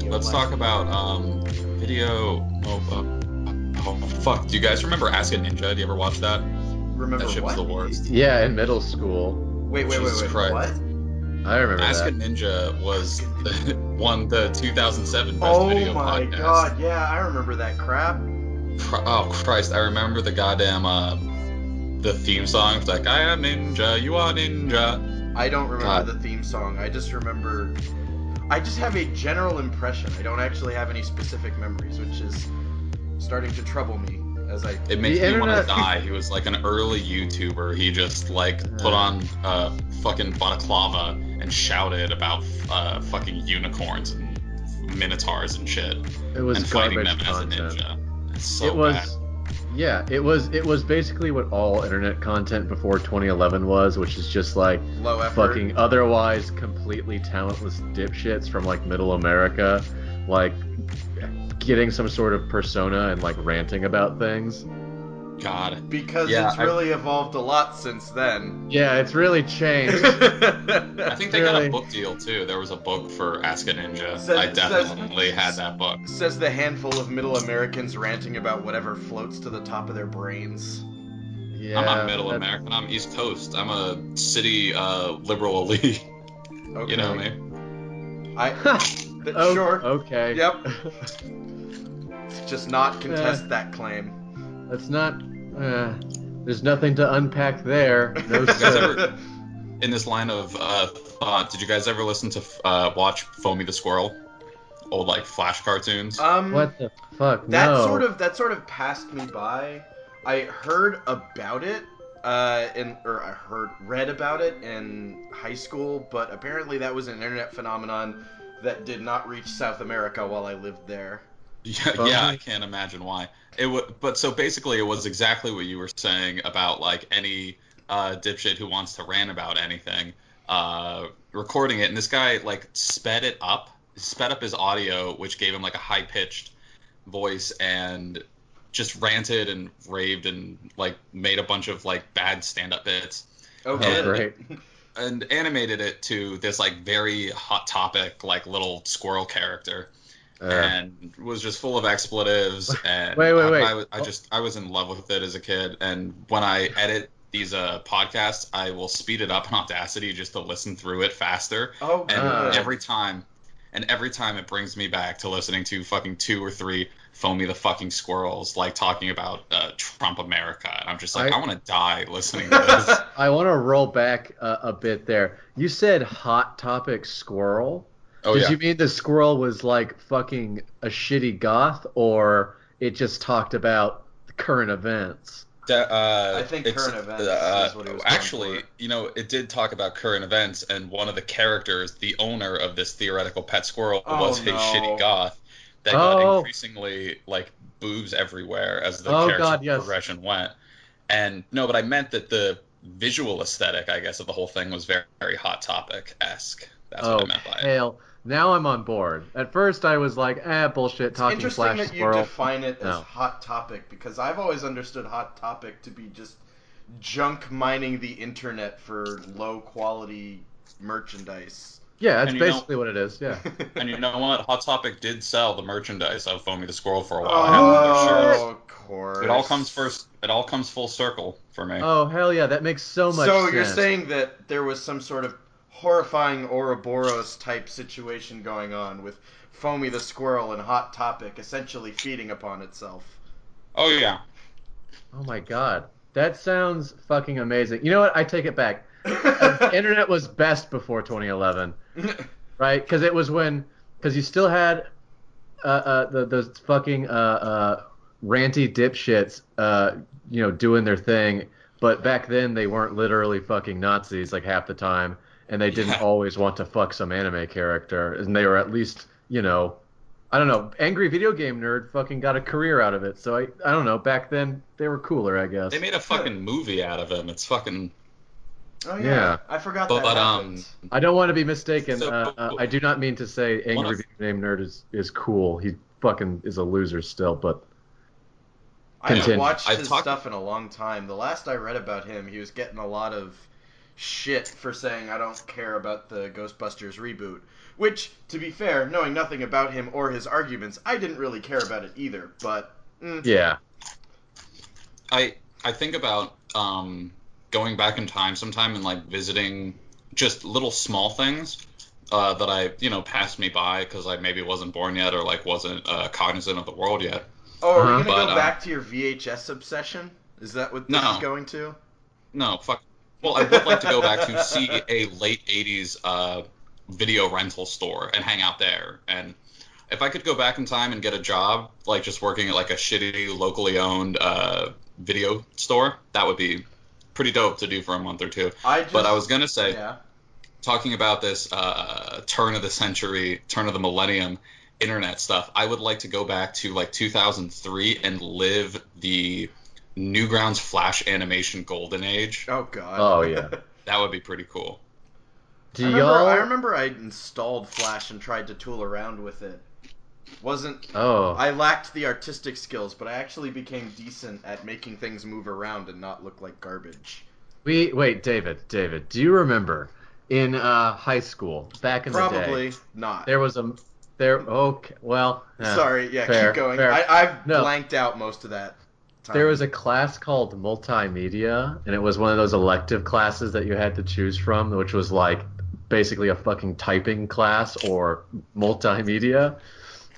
Let's talk about video. Fuck. Do you guys remember Ask a Ninja? Do you ever watch that? Remember That shit was what? the worst. Yeah, in middle school. Wait. Jesus Christ. What? I remember Ask a that. Ninja won the 2007 Best Video Oh my Podcast. god, yeah, I remember that crap. Oh Christ! I remember the goddamn the theme song. It's like, I am ninja, you are ninja. I don't remember God. the theme song. I just have a general impression. I don't actually have any specific memories, which is starting to trouble me as I... It makes me want to die. He was like an early YouTuber. He just like put on fucking balaclava and shouted about fucking unicorns and minotaurs and shit. It was and fighting them garbage as a content. ninja. It's so bad. Yeah, it was basically what all internet content before 2011 was, which is just like Low effort. fucking otherwise completely talentless dipshits from like middle America, like getting some sort of persona and like ranting about things. God. Because Yeah, it's really evolved a lot since then. Yeah, it's really changed. I think they got Really? a book deal too. There was a book for Ask a Ninja. Says- I definitely had that book. Says the handful of middle Americans ranting about whatever floats to the top of their brains. Yeah, I'm not middle that's- American. I'm East Coast. I'm a city liberal elite. Okay. You know me? Oh, Sure. Okay. Yep. Just not contest that claim. That's not. There's nothing to unpack there. No, You guys sir. ever, in this line of thought, did you guys ever listen to watch Foamy the Squirrel? Old like Flash cartoons. What the fuck? That No. sort of passed me by. I heard about it, read about it in high school, but apparently that was an internet phenomenon that did not reach South America while I lived there. Yeah, I can't imagine why. But so basically, it was exactly what you were saying about like any dipshit who wants to rant about anything, recording it, and this guy like sped up his audio, which gave him like a high pitched voice, and just ranted and raved and like made a bunch of like bad stand up bits. Oh, Oh, good. great. And animated it to this like very hot topic like little squirrel character. And was just full of expletives, and Wait. I was in love with it as a kid. And when I edit these podcasts, I will speed it up in Audacity just to listen through it faster. Oh, And good. every time it brings me back to listening to fucking 2 or 3 Foamy the fucking Squirrels like talking about Trump America, and I'm just like, I want to die listening to this. I want to roll back a bit there. You said hot topic squirrel. Oh, Did yeah. you mean the squirrel was like fucking a shitty goth, or it just talked about current events? I think current events is what he was going actually, for. you know, it did talk about current events, and one of the characters, the owner of this theoretical pet squirrel, was a shitty goth that got increasingly like boobs everywhere as the character progression went. And no, but I meant that the visual aesthetic, I guess, of the whole thing was very, very Hot Topic-esque. That's what I meant by it. Hell. Now I'm on board. At first I was like, bullshit, talking Interesting Flash that Squirrel. you define it as Hot Topic, because I've always understood Hot Topic to be just junk mining the internet for low quality merchandise. Yeah, that's basically what it is, yeah. And you know what? Hot Topic did sell the merchandise of Foamy the Squirrel for a while. I had one of their shirts. Of course. It all comes full circle for me. Oh, hell yeah, that makes so much sense. So you're saying that there was some sort of horrifying Ouroboros type situation going on with Foamy the Squirrel and Hot Topic essentially feeding upon itself. Oh, yeah. Oh my god. That sounds fucking amazing. You know what? I take it back. The internet was best before 2011. Right? Because it was because you still had those fucking ranty dipshits, doing their thing. But back then they weren't literally fucking Nazis like half the time. And they didn't always want to fuck some anime character. And they were at least, I don't know, angry video game nerd fucking got a career out of it. So I don't know, back then they were cooler, I guess. They made a fucking movie out of him. It's fucking... Oh yeah, I forgot that happened. I don't want to be mistaken. So- I do not mean to say angry video game nerd is cool. He fucking is a loser still, but... I haven't watched his stuff in a long time. The last I read about him, he was getting a lot of shit for saying I don't care about the Ghostbusters reboot. Which, to be fair, knowing nothing about him or his arguments, I didn't really care about it either. But Yeah. I think about going back in time sometime and like visiting just little small things that I passed me by because I maybe wasn't born yet or like wasn't cognizant of the world yet. Oh, are we Uh-huh. gonna go back to your VHS obsession? Is that what this is going to? No, fuck. Well, I would like to go back to see a late '80s video rental store and hang out there. And if I could go back in time and get a job, like just working at like a shitty locally owned video store, that would be pretty dope to do for a month or two. But I was gonna say, yeah. talking about this turn of the century, turn of the millennium internet stuff, I would like to go back to like 2003 and live the Newgrounds Flash animation golden age. Oh god. Oh yeah. That would be pretty cool. I remember I installed Flash and tried to tool around with it. I lacked the artistic skills, but I actually became decent at making things move around and not look like garbage. Wait, David, do you remember in high school back in the day? Probably not. Okay, well. Sorry, yeah, fair, keep going. Fair. I've blanked out most of that time. There was a class called multimedia, and it was one of those elective classes that you had to choose from, which was like basically a fucking typing class or multimedia.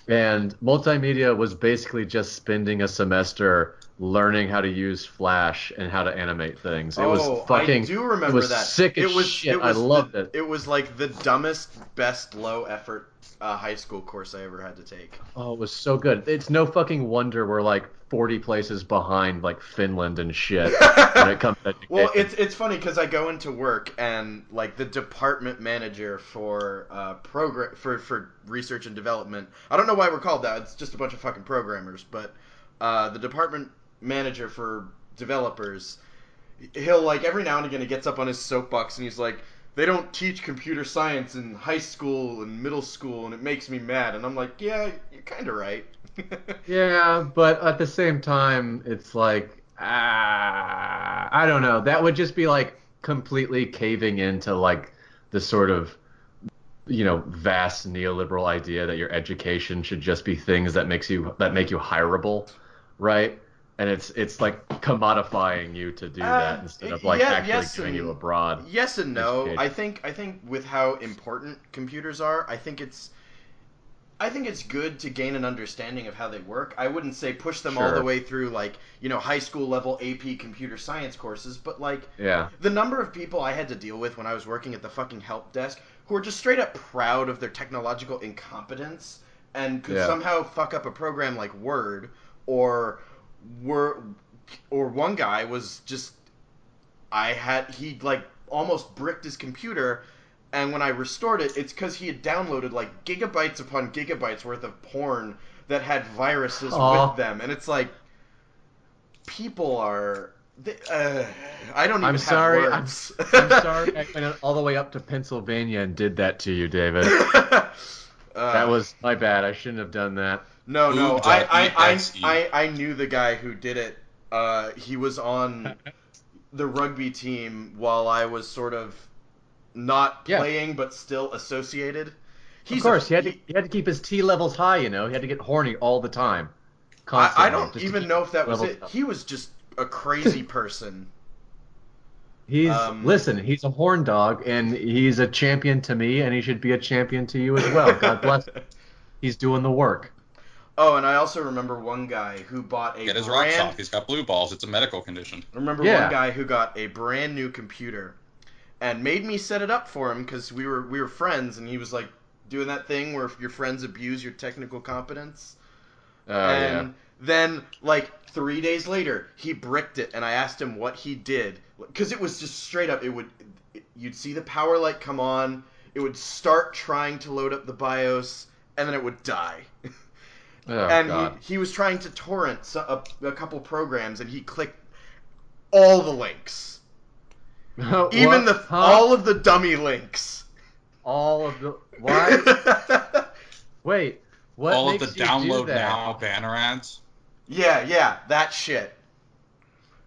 And multimedia was basically just spending a semester learning how to use Flash and how to animate things. It was fucking. I do remember it was that. Sick as shit. I loved it. It was like the dumbest, best low effort high school course I ever had to take. Oh, it was so good. It's no fucking wonder we're like 40 places behind like Finland and shit when it comes to education. Well, it's funny because I go into work and like the department manager for for research and development. I don't know why we're called that. It's just a bunch of fucking programmers. But the department manager for developers, he'll like every now and again he gets up on his soapbox and he's like, they don't teach computer science in high school and middle school, and it makes me mad. And I'm like, yeah, you're kind of right. Yeah, but at the same time, it's like, I don't know. That would just be like completely caving into like the sort of, vast neoliberal idea that your education should just be things that make you hireable, right? And it's like commodifying you to do that instead of like actually giving you a broad. Yes and no. education. I think with how important computers are, I think it's good to gain an understanding of how they work. I wouldn't say push them all the way through like, high school level AP computer science courses, but like the number of people I had to deal with when I was working at the fucking help desk who were just straight up proud of their technological incompetence and could somehow fuck up a program like Word or one guy was just he like almost bricked his computer, and when I restored it, it's because he had downloaded like gigabytes upon gigabytes worth of porn that had viruses with them, and it's like people are I don't even have words. I'm sorry I went all the way up to Pennsylvania and did that to you, David. That was my bad. I shouldn't have done that. No. I knew the guy who did it. He was on the rugby team while I was sort of not playing but still associated. Of course, he had to keep his T levels high. He had to get horny all the time. I don't even know if that was it. He was just a crazy person. Listen, he's a horn dog, and he's a champion to me, and he should be a champion to you as well. God bless him. He's doing the work. Oh, and I also remember one guy who bought a Get his rocks off. He's got blue balls. It's a medical condition. I remember one guy who got a brand new computer and made me set it up for him because we were friends, and he was like doing that thing where your friends abuse your technical competence. Then, like 3 days later, he bricked it, and I asked him what he did because it was just straight up. You'd see the power light come on, it would start trying to load up the BIOS, and then it would die. He was trying to torrent a couple programs, and he clicked all the links, even all of the dummy links. All of the why? Wait, what? All of the download now banner ads. Yeah, that shit.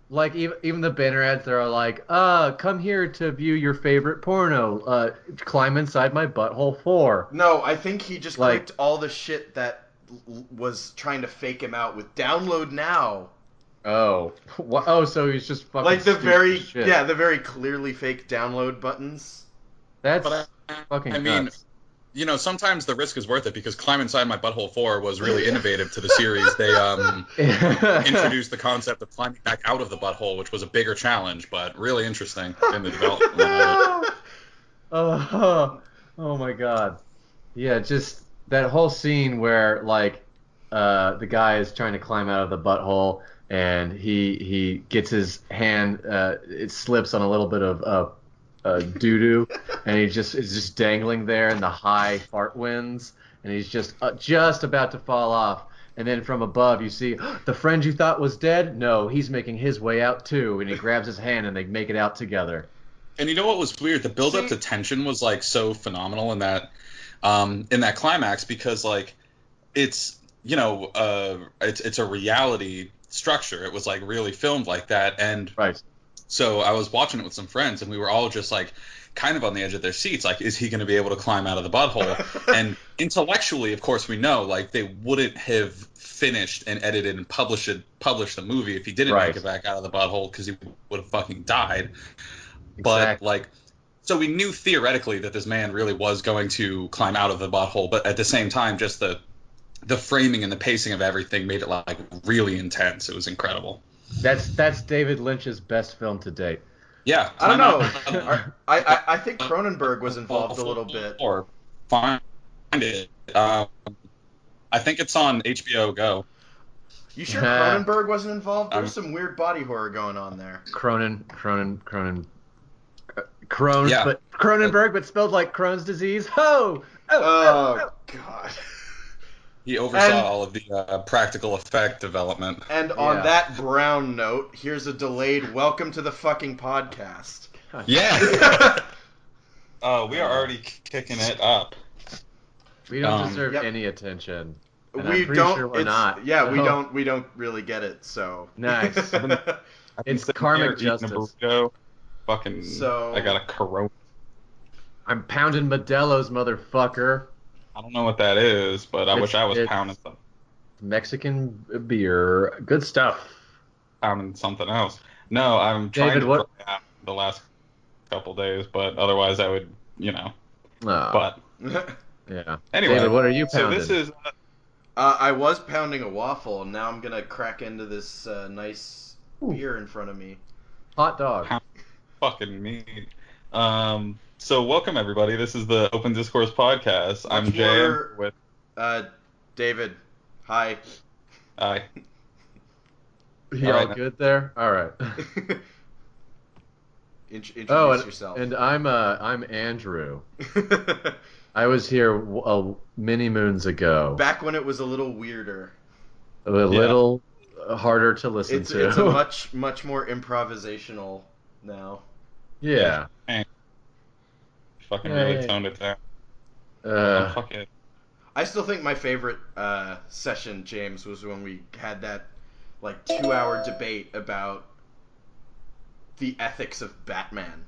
Like even the banner ads, they're like, come here to view your favorite porno. Climb inside my butthole 4. No, I think he just Like, clicked all the shit that was trying to fake him out with download now. oh, oh, so he's just fucking Like the stupid as very shit. yeah, the very clearly fake download buttons. That's But I fucking mean, nuts. sometimes the risk is worth it because Climb Inside My Butthole 4 was really innovative to the series. They introduced the concept of climbing back out of the butthole, which was a bigger challenge, but really interesting in the development of it. Oh, oh my God. Yeah, just that whole scene where like the guy is trying to climb out of the butthole and he gets his hand it slips on a little bit of doo doo and he just is just dangling there in the high fart winds and he's just about to fall off and then from above you see the friend you thought was dead, no, he's making his way out too, and he grabs his hand and they make it out together. And you know what was weird? The build up See, to tension was like so phenomenal in that climax because like it's it's a reality structure. It was like really filmed like that, and Right. so I was watching it with some friends, and we were all just like kind of on the edge of their seats, like, is he going to be able to climb out of the butthole? And intellectually, of course, we know like they wouldn't have finished and edited and published the movie if he didn't Right. make it back out of the butthole because he would have fucking died. But Exactly. like, so we knew theoretically that this man really was going to climb out of the butthole, but at the same time, just the framing and the pacing of everything made it like really intense. It was incredible. That's David Lynch's best film to date. Yeah, I don't climb out know. of the I think Cronenberg was involved a little butthole bit. or find it. I think it's on HBO Go. You sure Cronenberg wasn't involved? Um, There's some weird body horror going on there. Crohn's, Yeah. but Cronenberg, but spelled like Crohn's disease. Ho! Oh God. He oversaw And- all of the practical effect development. And on Yeah. that brown note, here's a delayed welcome to the fucking podcast. Yeah. Oh, we are already kicking it up. We don't deserve Yep. any attention. And we I'm pretty don't. sure we're it's, not. Yeah, So- we don't really get it. So Nice. I've been It's sitting karmic here eating a justice. burrito. Fucking. So- I got a Corona. I'm pounding Modelo's, motherfucker. I don't know what that is, but I wish I was it's- pounding something. Mexican beer. Good stuff. Pounding something else. No, I'm trying David, to what- dry out the last couple days, but otherwise I would, Ah, But yeah. anyway, David, what are you so pounding? this is I was pounding a waffle, and now I'm gonna crack into this nice beer in front of me. Hot dog. fucking meat. So welcome everybody. This is the Open Discourse podcast. I'm Much Jam more- with David, hi. I. You All all right. good there? All right. Introduce Oh, yourself. and I'm Andrew. I was here many moons ago. Back when it was a little weirder. A little harder to listen to. It's a much more improvisational now. yeah. Fucking Yeah, really yeah. toned it down. Fuck it. I still think my favorite session, James, was when we had that like 2-hour debate about the ethics of Batman.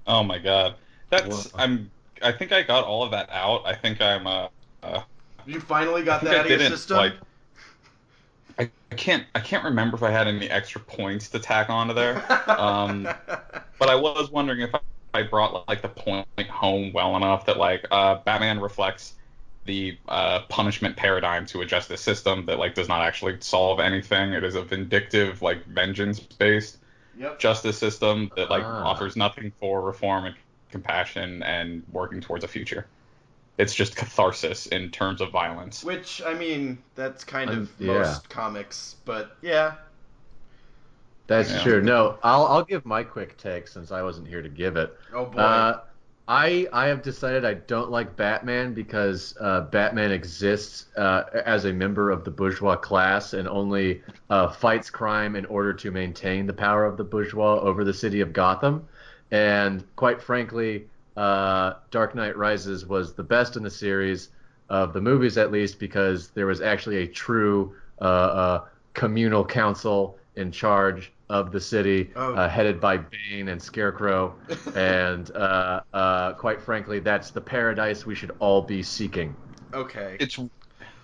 Oh my god. That's Whoa. I think I got all of that out. I think I'm You finally got I think that I out of your didn't, system? like, I can't remember if I had any extra points to tack onto there. But I was wondering if I brought like the point home well enough that like Batman reflects the punishment paradigm to a justice system that like does not actually solve anything. It is a vindictive, like vengeance based Yep. justice system that like Ah. offers nothing for reform and compassion and working towards a future. It's just catharsis in terms of violence. Which, I mean, that's kind of Yeah. most comics, but yeah. That's Yeah. true. No, I'll give my quick take since I wasn't here to give it. Oh boy. I have decided I don't like Batman because Batman exists as a member of the bourgeois class and only fights crime in order to maintain the power of the bourgeois over the city of Gotham. And quite frankly, Dark Knight Rises was the best in the series, of the movies at least, because there was actually a true communal council in charge of the city, headed by Bane and Scarecrow, and quite frankly, that's the paradise we should all be seeking. Okay. It's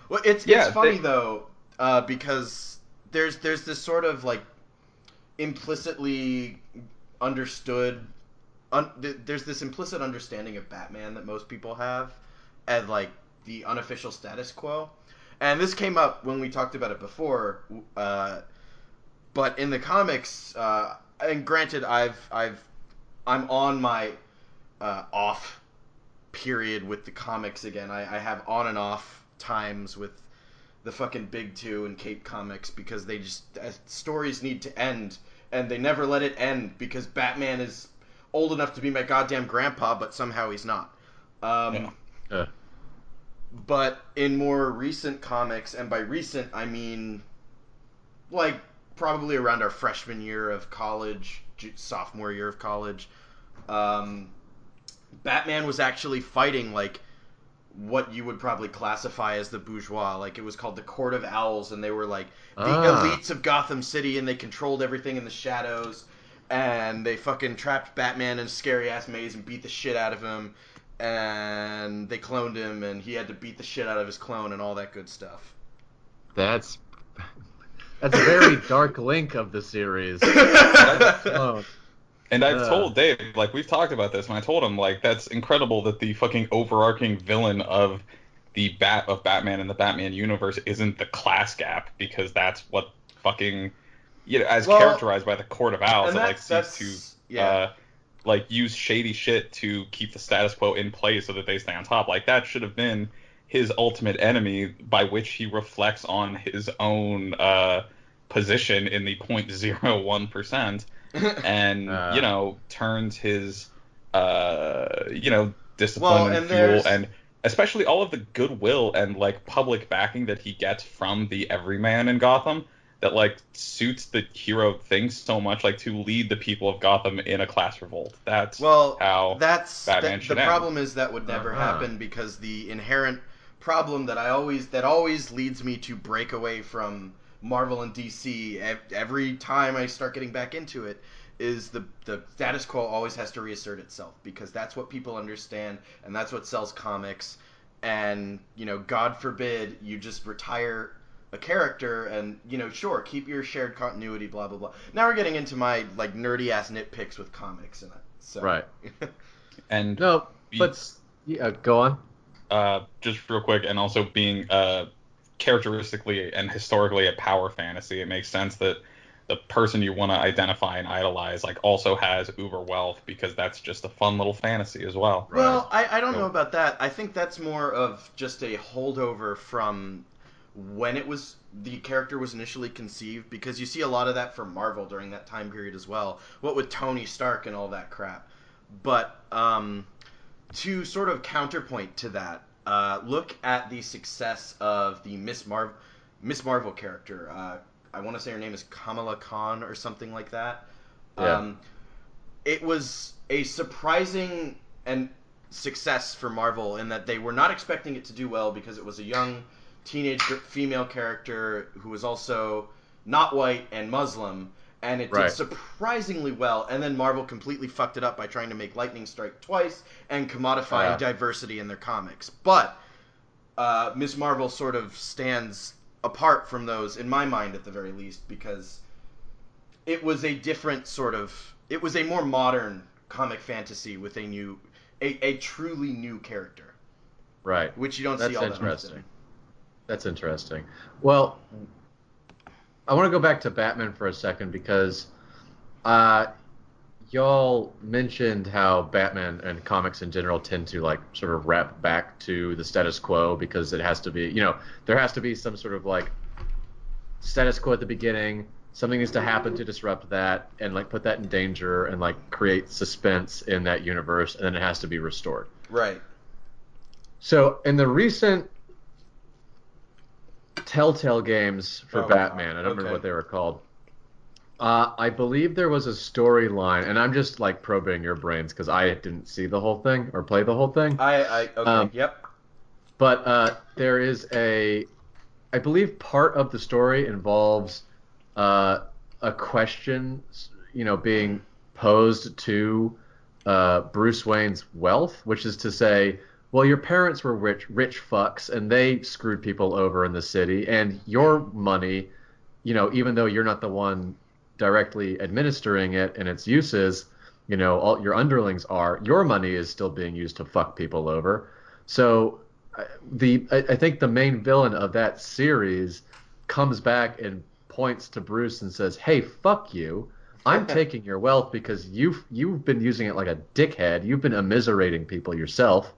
Well, it's funny though, because there's this sort of like implicitly understood. There's this implicit understanding of Batman that most people have, as like the unofficial status quo, and this came up when we talked about it before. But in the comics, and granted, I'm on my off period with the comics again. I have on and off times with the fucking Big Two and Cape Comics because they just stories need to end, and they never let it end because Batman is old enough to be my goddamn grandpa, but somehow he's not. But in more recent comics, and by recent I mean like probably around our freshman year of college, sophomore year of college, Batman was actually fighting like what you would probably classify as the bourgeois. Like it was called the Court of Owls, and they were like the elites of Gotham City, and they controlled everything in the shadows. And they fucking trapped Batman in a scary ass maze and beat the shit out of him. And they cloned him, and he had to beat the shit out of his clone and all that good stuff. That's a very dark link of the series. And I've told Dave, like, we've talked about this, and I told him, like, that's incredible that the fucking overarching villain of Batman and the Batman universe isn't the class gap, because that's what fucking, as characterized by the Court of Owls, that, like, seeks to, like, use shady shit to keep the status quo in place so that they stay on top. Like, that should have been his ultimate enemy, by which he reflects on his own position in the 0.01%. And turns his discipline and fuel and especially all of the goodwill and like public backing that he gets from the everyman in Gotham that like suits the hero thing so much, like to lead the people of Gotham in a class revolt. That's how Batman should the end. Problem is that would never happen because the inherent problem that always leads me to break away from Marvel and DC every time I start getting back into it is the status quo always has to reassert itself because that's what people understand and that's what sells comics. And God forbid you just retire a character and sure, keep your shared continuity, blah blah blah. Now we're getting into my like nerdy ass nitpicks with comics and so right. And no, but go on. Just real quick, and also being characteristically and historically a power fantasy, it makes sense that the person you want to identify and idolize like also has uber wealth because that's just a fun little fantasy as well. Well, right. I don't know about that. I think that's more of just a holdover from when the character was initially conceived, because you see a lot of that from Marvel during that time period as well. What with Tony Stark and all that crap. But to sort of counterpoint to that, look at the success of the Miss Marvel character. I want to say her name is Kamala Khan or something like that. Yeah. It was a surprising and success for Marvel in that they were not expecting it to do well because it was a young teenage female character who was also not white and Muslim, and it did surprisingly well. And then Marvel completely fucked it up by trying to make Lightning Strike twice and commodifying diversity in their comics. But Ms. Marvel sort of stands apart from those, in my mind at the very least, because it was a different sort of... It was a more modern comic fantasy with a truly new character. Right. Which you don't see all that often. That's interesting. Well, I want to go back to Batman for a second because y'all mentioned how Batman and comics in general tend to like sort of wrap back to the status quo because it has to be, there has to be some sort of like status quo at the beginning. Something needs to happen to disrupt that and like put that in danger and like create suspense in that universe, and then it has to be restored. Right. So in the recent Telltale games for Batman, I don't remember what they were called. I believe there was a storyline, and I'm just like probing your brains because I didn't see the whole thing or play the whole thing. Yep. But there is I believe part of the story involves a question, being posed to Bruce Wayne's wealth, which is to say, well, your parents were rich fucks, and they screwed people over in the city, and your money, even though you're not the one directly administering it and its uses, all your underlings are, your money is still being used to fuck people over. So I think the main villain of that series comes back and points to Bruce and says, "Hey, fuck you. I'm taking your wealth because you've been using it like a dickhead. You've been immiserating people yourself."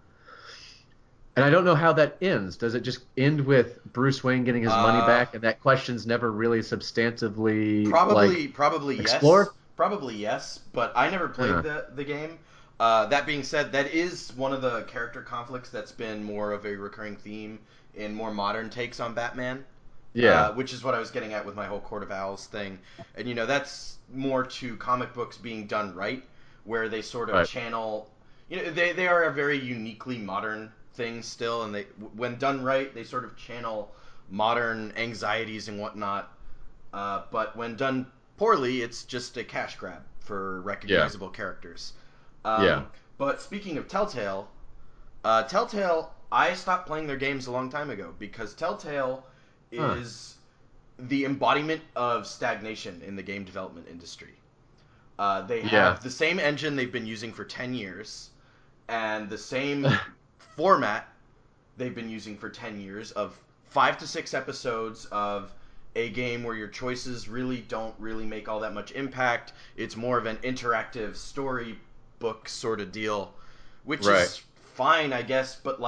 And I don't know how that ends. Does it just end with Bruce Wayne getting his money back, and that question's never really substantively probably explored? Yes, probably yes. But I never played the game. That being said, that is one of the character conflicts that's been more of a recurring theme in more modern takes on Batman. Yeah. Which is what I was getting at with my whole Court of Owls thing. And, that's more to comic books being done right, where they sort of channel... they are a very uniquely modern thing still, and when done right, they sort of channel modern anxieties and whatnot. But when done poorly, it's just a cash grab for recognizable characters. But speaking of Telltale, I stopped playing their games a long time ago because Telltale is the embodiment of stagnation in the game development industry. They have the same engine they've been using for 10 years, and the same format they've been using for 10 years of 5 to 6 episodes of a game where your choices really don't make all that much impact. It's more of an interactive storybook sort of deal, which is fine, I guess, but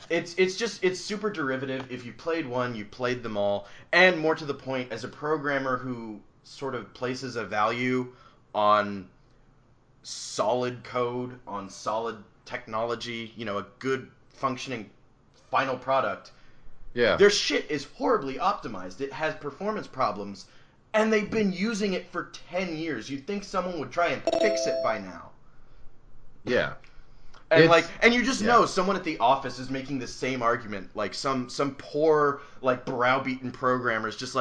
it's super derivative. If you played one, you played them all. And more to the point, as a programmer who sort of places a value on solid code, on solid technology, a good functioning final product, their shit is horribly optimized. It has performance problems, and they've been using it for 10 years. You'd think someone would try and fix it by now. Yeah. And you just know someone at the office is making the same argument. Some poor, browbeaten programmer's just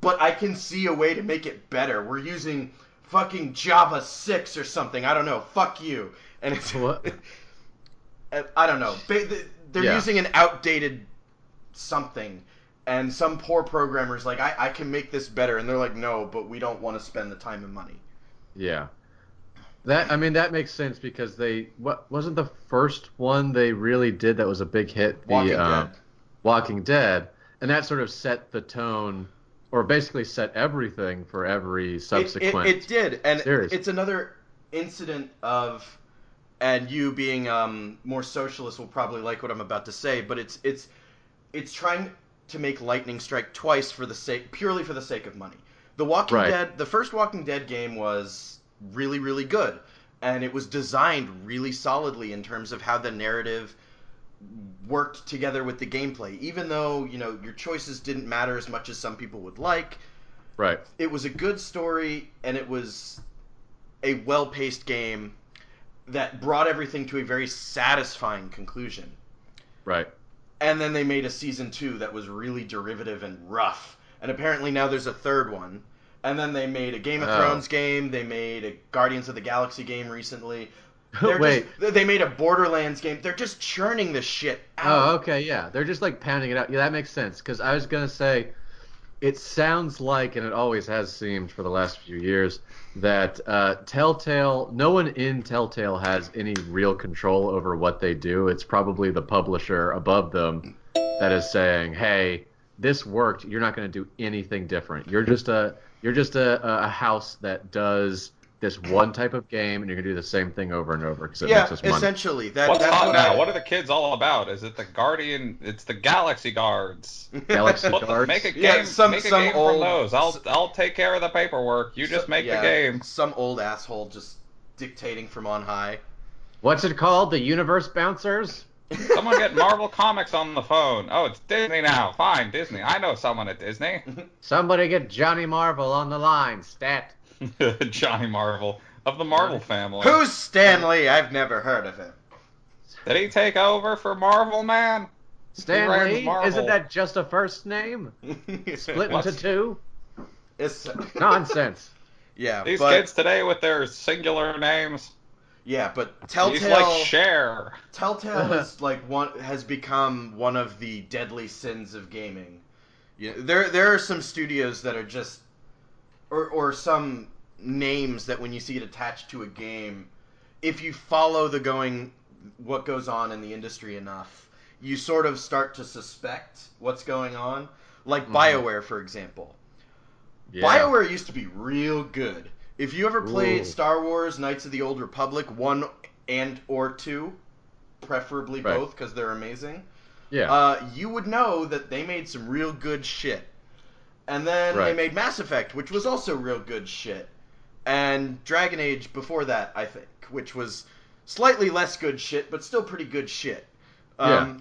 but I can see a way to make it better. We're using fucking Java 6 or something. I don't know. Fuck you. And it's... What? I don't know. They're using an outdated something, and some poor programmer's I can make this better. And they're like, no, but we don't want to spend the time and money. Yeah. That makes sense because what wasn't the first one they really did that was a big hit? Walking Dead, and that sort of set the tone, or basically set everything for every subsequent. It did, and series. It's another incident of, and you being more socialist will probably like what I'm about to say, but it's trying to make lightning strike twice purely for the sake of money. The first Walking Dead game was really, really good, and it was designed really solidly in terms of how the narrative worked together with the gameplay. Even though your choices didn't matter as much as some people would like, it was a good story, and it was a well-paced game that brought everything to a very satisfying conclusion. And then they made a season 2 that was really derivative and rough, and apparently now there's a third one. And then they made a Game of Thrones game. They made a Guardians of the Galaxy game recently. They made a Borderlands game. They're just churning this shit out. Oh, okay, yeah. They're just pounding it out. Yeah, that makes sense. Because I was going to say, it sounds like, and it always has seemed for the last few years, that no one in Telltale has any real control over what they do. It's probably the publisher above them that is saying, hey, this worked. You're not going to do anything different. You're just a house that does this one type of game, and you're gonna do the same thing over and over because it makes us money. Essentially. What's hot now? What are the kids all about? Is it the Guardian? It's the Galaxy Guards. Galaxy Guards. Make a game. Make a game from those. I'll take care of the paperwork. You just make the game. Some old asshole just dictating from on high. What's it called? The Universe Bouncers? Someone get Marvel Comics on the phone. Oh, it's Disney now. Fine, Disney. I know someone at Disney. Somebody get Johnny Marvel on the line, stat. Johnny Marvel of the Marvel family. Who's Stanley? I've never heard of him. Did he take over for Marvel Man? Stanley? Isn't that just a first name? Split into two? It's Nonsense. yeah, These but kids today with their singular names. yeah, but He's like Cher. Telltale is like one has become one of the deadly sins of gaming. There are some studios that are just or some names that when you see it attached to a game, if you follow what goes on in the industry enough, you sort of start to suspect what's going on. Like BioWare, for example. Yeah. BioWare used to be real good. If you ever played Ooh. Star Wars Knights of the Old Republic 1 and or 2, preferably Right. both because they're amazing, Yeah. you would know that they made some real good shit. And then they Right. made Mass Effect, which was also real good shit. And Dragon Age before that, I think, which was slightly less good shit, but still pretty good shit. Yeah.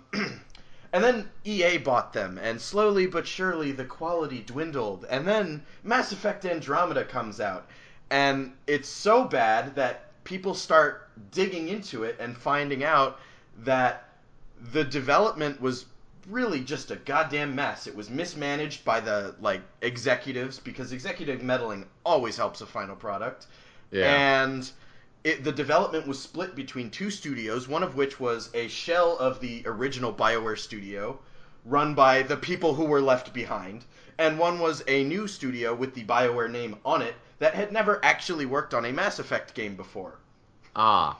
And then EA bought them, and slowly but surely the quality dwindled. And then Mass Effect Andromeda comes out, and it's so bad that people start digging into it and finding out that the development was really just a goddamn mess. It was mismanaged by the executives because executive meddling always helps a final product. Yeah. And the development was split between two studios, one of which was a shell of the original BioWare studio, run by the people who were left behind, and one was a new studio with the BioWare name on it that had never actually worked on a Mass Effect game before. Ah.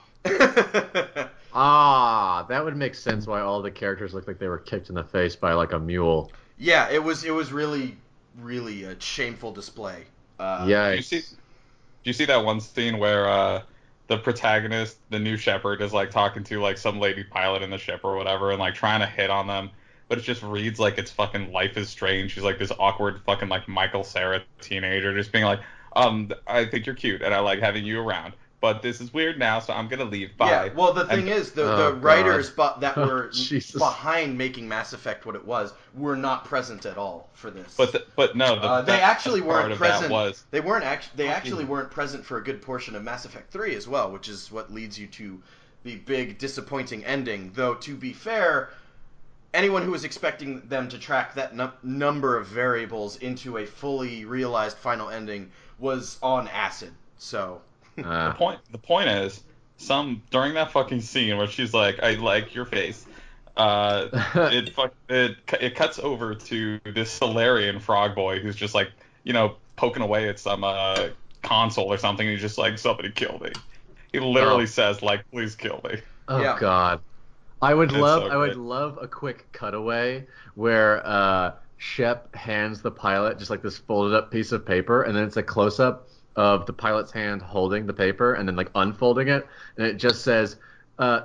Ah, that would make sense why all the characters look like they were kicked in the face by like a mule. Yeah, it was really really a shameful display. Do you see? Yikes. Do you see that one scene where the protagonist, the new shepherd, is like talking to like some lady pilot in the ship or whatever, and like trying to hit on them, but it just reads like it's fucking Life is Strange. She's like this awkward fucking like Michael Cera teenager, just being like, I think you're cute and I like having you around, but this is weird now, so I'm gonna leave. Bye. Yeah, well, the thing And is, Oh, the writers God. that Oh, were Jesus. behind making Mass Effect what it was were not present at all for this. but no, the They actually best part weren't of that present. was They weren't actually. They actually fucking weren't present for a good portion of Mass Effect 3 as well, which is what leads you to the big disappointing ending. Though to be fair, anyone who was expecting them to track that number of variables into a fully realized final ending was on acid. So. Ah. the point is some during that fucking scene where she's like, I like your face. It cuts over to this Solarian frog boy who's just like, poking away at some console or something, and he's just like, somebody kill me. He literally Oh. says like, please kill me. Oh, Yeah. God. I would It's love so I would great. love a quick cutaway where Shep hands the pilot just like this folded up piece of paper, and then it's a close up of the pilot's hand holding the paper and then like unfolding it, and it just says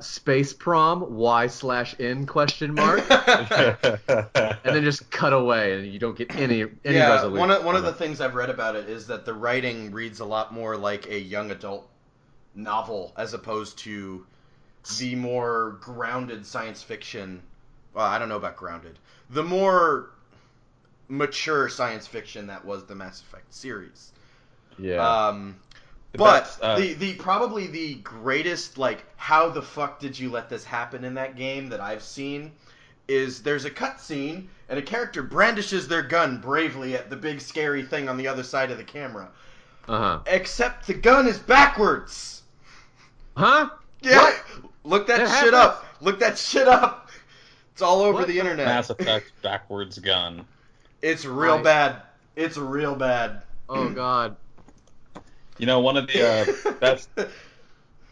space prom Y/N question mark, and then just cut away, and you don't get any Yeah, resolution one of from the it. things I've read about it is that the writing reads a lot more like a young adult novel as opposed to the more grounded science fiction. Well, I don't know about grounded. The more mature science fiction that was the Mass Effect series. Yeah. Um, The but best, the probably the greatest how the fuck did you let this happen in that game that I've seen is there's a cutscene and a character brandishes their gun bravely at the big scary thing on the other side of the camera. Uh-huh. Except the gun is backwards. Huh? Yeah. What? Look that That shit happens? up. Look that shit up. It's all over What the the internet. Mass Effect backwards gun. It's real I- bad. It's real bad. Oh, God. One of the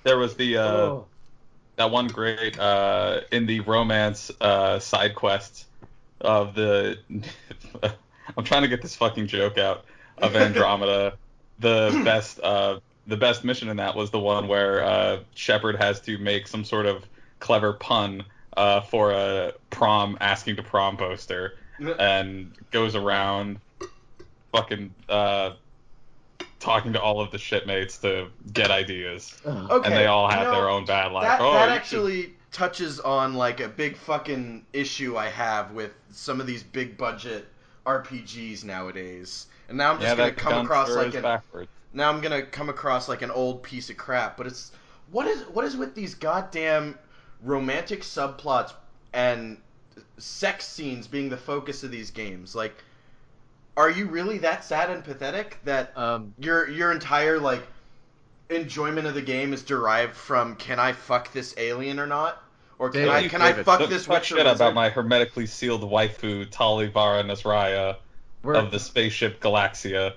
there was the Oh. that one great in the romance side quest of the I'm trying to get this fucking joke out of Andromeda. The best mission in that was the one where Shepard has to make some sort of clever pun for a prom asking to prom poster and goes around fucking talking to all of the shipmates to get ideas. Ugh. Okay, And they all have you know, their own bad life. that Oh, that you actually touches on a big fucking issue I have with some of these big budget RPGs nowadays. And now I'm just gonna that come gun across sure is backwards. now I'm gonna come across like an old piece of crap. But it's what is with these goddamn romantic subplots and sex scenes being the focus of these games? Like, are you really that sad and pathetic that your entire like enjoyment of the game is derived from can I fuck this alien or not? Or can I fuck Don't this talk witcher shit wizard? about my hermetically sealed waifu, Talivara Nasraya of the spaceship Galaxia.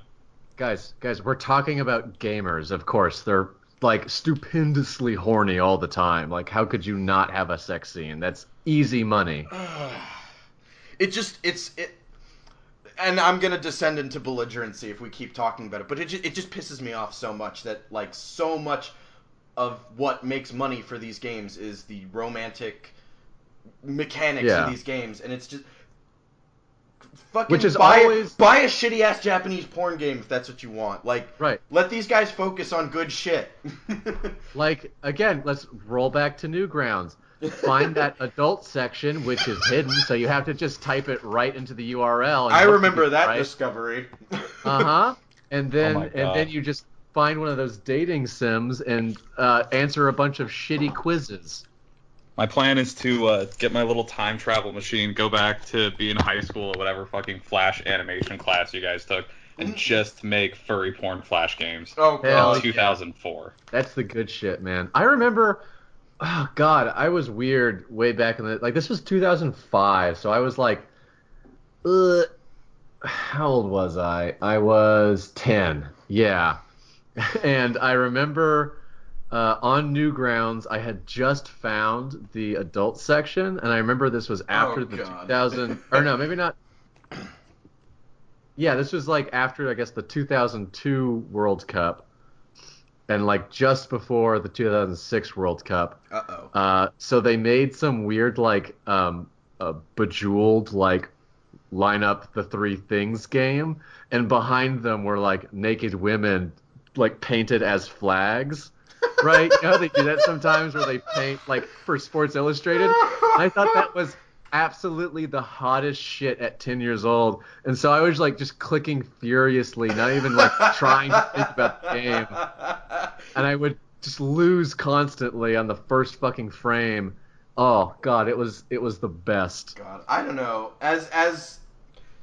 Guys, we're talking about gamers, of course. They're like stupendously horny all the time. Like, how could you not have a sex scene? That's easy money. And I'm gonna descend into belligerency if we keep talking about it, but it just pisses me off so much that like so much of what makes money for these games is the romantic mechanics in these games, and it's just fucking Which is buy a shitty ass Japanese porn game if that's what you want. Like, let these guys focus on good shit. Like, again, let's roll back to Newgrounds. Find that adult section, which is hidden, so you have to just type it right into the URL. And I remember that discovery. And then you just find one of those dating sims and answer a bunch of shitty quizzes. My plan is to get my little time travel machine, go back to be in high school or whatever fucking Flash animation class you guys took, and just make furry porn Flash games. Oh, God. In 2004. That's the good shit, man. I remember... Oh, God, I was weird way back in the... Like, this was 2005, so I was like... how old was I? I was 10. Yeah. And I remember on Newgrounds, I had just found the adult section, and I remember this was after 2000... Or no, maybe not... Yeah, this was like after, I guess, the 2002 World Cup. And like just before the 2006 World Cup. So they made some weird like bejeweled like line up the three things game, and behind them were like naked women like painted as flags. Right? You know how they do that sometimes where they paint like for Sports Illustrated? I thought that was absolutely the hottest shit at 10 years old, and so I was like just clicking furiously, not even like trying to think about the game, and I would just lose constantly on the first fucking frame. Oh God, it was the best. God, I don't know. As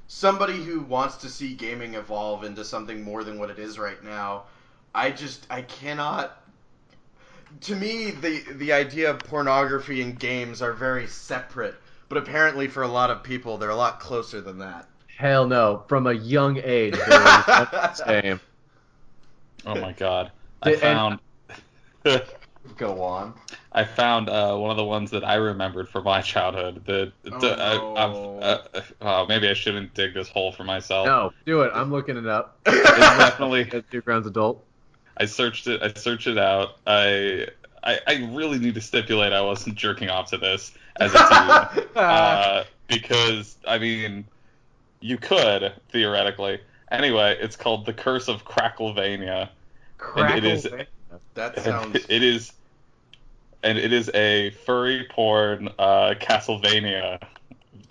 somebody who wants to see gaming evolve into something more than what it is right now, I cannot. To me, the idea of pornography and games are very separate. But apparently for a lot of people, they're a lot closer than that. Hell no. From a young age, they were the same. Oh my God. I found... Go on. I found one of the ones that I remembered from my childhood. Maybe I shouldn't dig this hole for myself. No, do it. I'm looking it up. It's definitely... Newgrounds adult. I searched it out. I really need to stipulate I wasn't jerking off to this as a teen. Because, I mean, you could, theoretically. Anyway, it's called The Curse of Cracklevania. That sounds... It is a furry porn Castlevania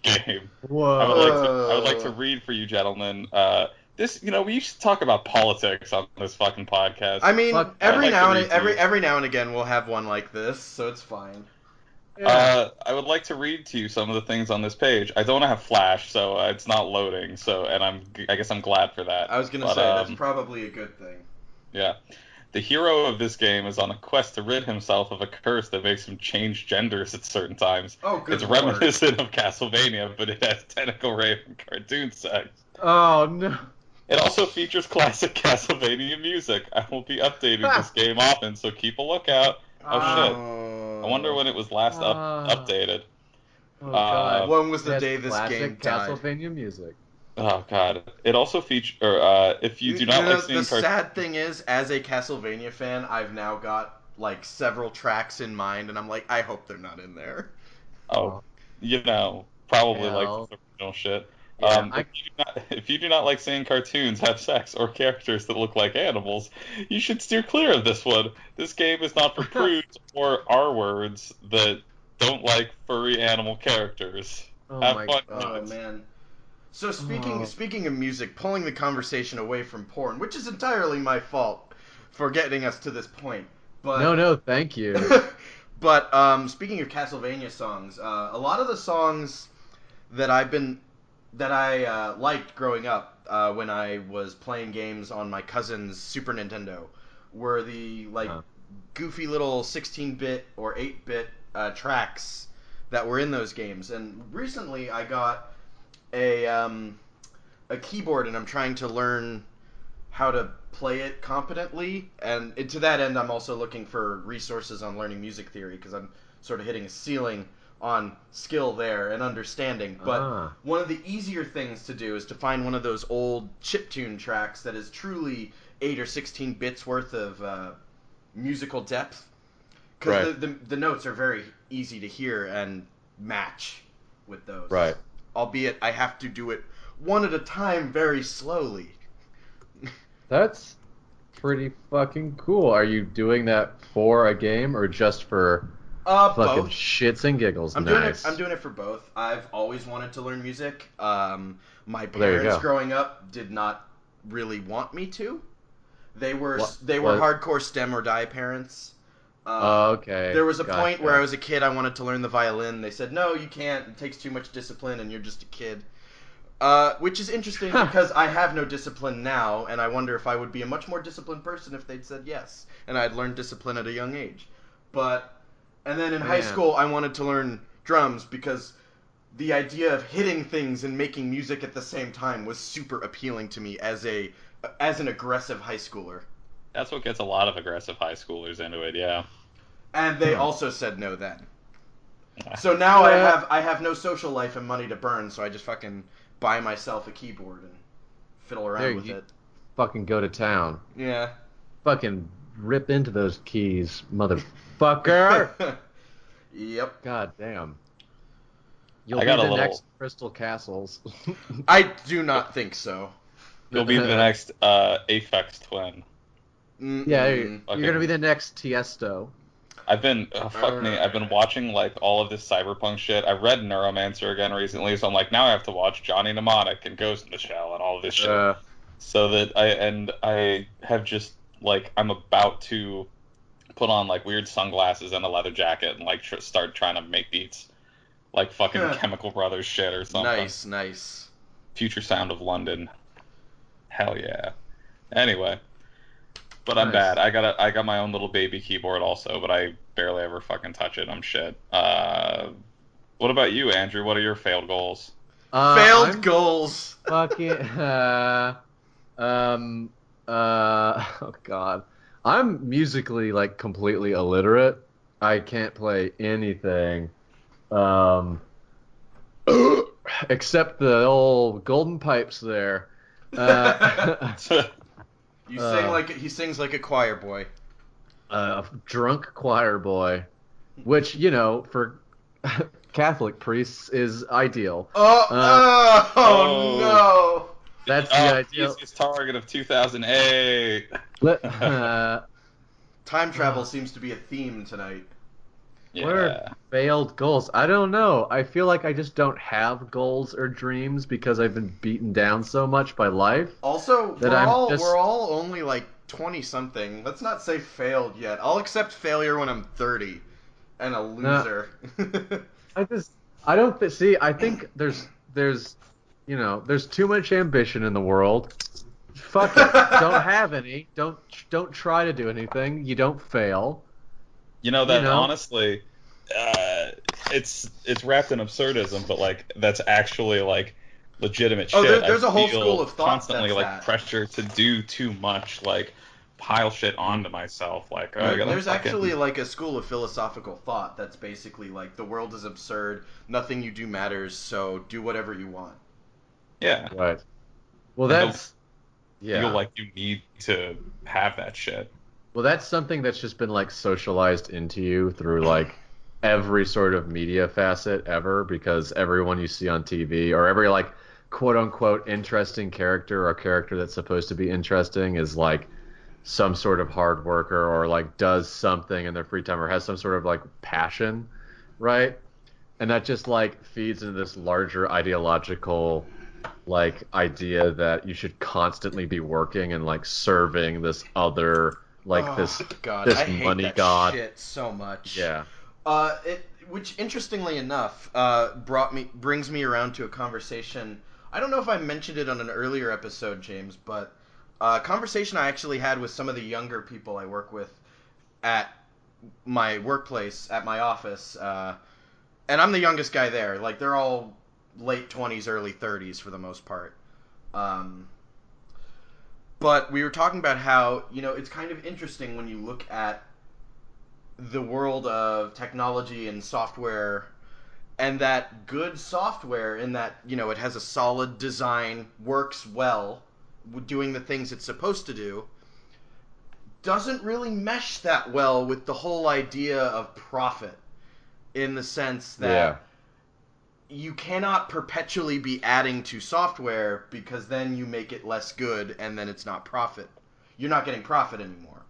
game. Whoa. I would like to read for you gentlemen. This, we used to talk about politics on this fucking podcast. I mean, every now and again we'll have one like this, so it's fine. Yeah. I would like to read to you some of the things on this page. I don't have Flash, so it's not loading. I guess I'm glad for that. I was gonna say that's probably a good thing. Yeah, the hero of this game is on a quest to rid himself of a curse that makes him change genders at certain times. Oh, good It's Lord. reminiscent of Castlevania, but it has tentacle rape and cartoon sex. Oh no. It also features classic Castlevania music. I will be updating this game often, so keep a lookout. Oh shit! I wonder when it was last updated. Oh God. When was the day this classic game died? Castlevania music. Oh God! It also features, if you do not like seeing the sad thing is, as a Castlevania fan, I've now got like several tracks in mind, and I'm like, I hope they're not in there. Oh, probably like the original shit. Yeah, if you do not like seeing cartoons have sex or characters that look like animals, you should steer clear of this one. This game is not for prudes or R-words that don't like furry animal characters. Have fun. Oh man. So speaking of music, pulling the conversation away from porn, which is entirely my fault for getting us to this point. But No, thank you. But speaking of Castlevania songs, a lot of the songs that I've been that I liked growing up when I was playing games on my cousin's Super Nintendo were the goofy little 16-bit or 8-bit tracks that were in those games. And recently I got a keyboard and I'm trying to learn how to play it competently. And to that end, I'm also looking for resources on learning music theory because I'm sort of hitting a ceiling on skill there and understanding. But one of the easier things to do is to find one of those old chiptune tracks that is truly 8 or 16 bits worth of musical depth. Because the notes are very easy to hear and match with those. Right. Albeit I have to do it one at a time very slowly. That's pretty fucking cool. Are you doing that for a game or just for fucking both. shits and giggles? I'm Nice. doing it for both. I've always wanted to learn music. My parents growing up did not really want me to. They were hardcore STEM or die parents. Okay. There was a point where I was a kid, I wanted to learn the violin. They said, no, you can't. It takes too much discipline and you're just a kid. Which is interesting because I have no discipline now, and I wonder if I would be a much more disciplined person if they'd said yes, and I'd learned discipline at a young age. And then in high school, I wanted to learn drums because the idea of hitting things and making music at the same time was super appealing to me as an aggressive high schooler. That's what gets a lot of aggressive high schoolers into it, yeah. And they also said no then. So now I have no social life and money to burn, so I just fucking buy myself a keyboard and fiddle around with it. Fucking go to town. Yeah. Fucking rip into those keys, motherfucker. Yep. God damn. You'll be the next Crystal Castles. I do not think so. You'll be the next Aphex Twin. Yeah, you're gonna be the next Tiesto. I've been watching like all of this cyberpunk shit. I read Neuromancer again recently, so I'm like, now I have to watch Johnny Mnemonic and Ghost in the Shell and all of this shit. So that I have just like I'm about to put on like weird sunglasses and a leather jacket and like start trying to make beats, like fucking Chemical Brothers shit or something. Nice. Future Sound of London. Hell yeah. Anyway. But I'm bad. I got my own little baby keyboard also, but I barely ever fucking touch it. I'm shit. What about you, Andrew? What are your failed goals? Failed goals. Fucking. Oh God. I'm musically like completely illiterate. I can't play anything, except the old golden pipes there. He sings like a choir boy. A drunk choir boy, which, for Catholic priests is ideal. No! That's the ideal. It's target of 2008. Time travel seems to be a theme tonight. Yeah. What are failed goals? I don't know. I feel like I just don't have goals or dreams because I've been beaten down so much by life. Also, we're all only like 20-something. Let's not say failed yet. I'll accept failure when I'm 30 and a loser. I think there's too much ambition in the world. Fuck it. Don't have any. Don't try to do anything. You don't fail. Honestly, it's wrapped in absurdism, but like that's actually like legitimate shit. There's a whole school of thought constantly like pressure to do too much, like pile shit onto myself. Like there's actually like a school of philosophical thought that's basically like the world is absurd, nothing you do matters, so do whatever you want. Yeah. Right. Well, that's feel like you need to have that shit. Well, that's something that's just been like socialized into you through like every sort of media facet ever, because everyone you see on TV or every like quote unquote interesting character or character that's supposed to be interesting is like some sort of hard worker or like does something in their free time or has some sort of like passion, right? And that just like feeds into this larger ideological like idea that you should constantly be working and like serving this other this I money hate that god shit so much. Yeah. Which interestingly enough brings me around to a conversation I don't know if I mentioned it on an earlier episode, James, but a conversation I actually had with some of the younger people I work with at my workplace, at my office, and I'm the youngest guy there. Like, they're all late 20s, early 30s for the most part. Um, but we were talking about how, it's kind of interesting when you look at the world of technology and software, and that good software, in that, it has a solid design, works well, doing the things it's supposed to do, doesn't really mesh that well with the whole idea of profit, in the sense that you cannot perpetually be adding to software, because then you make it less good and then it's not profit. You're not getting profit anymore.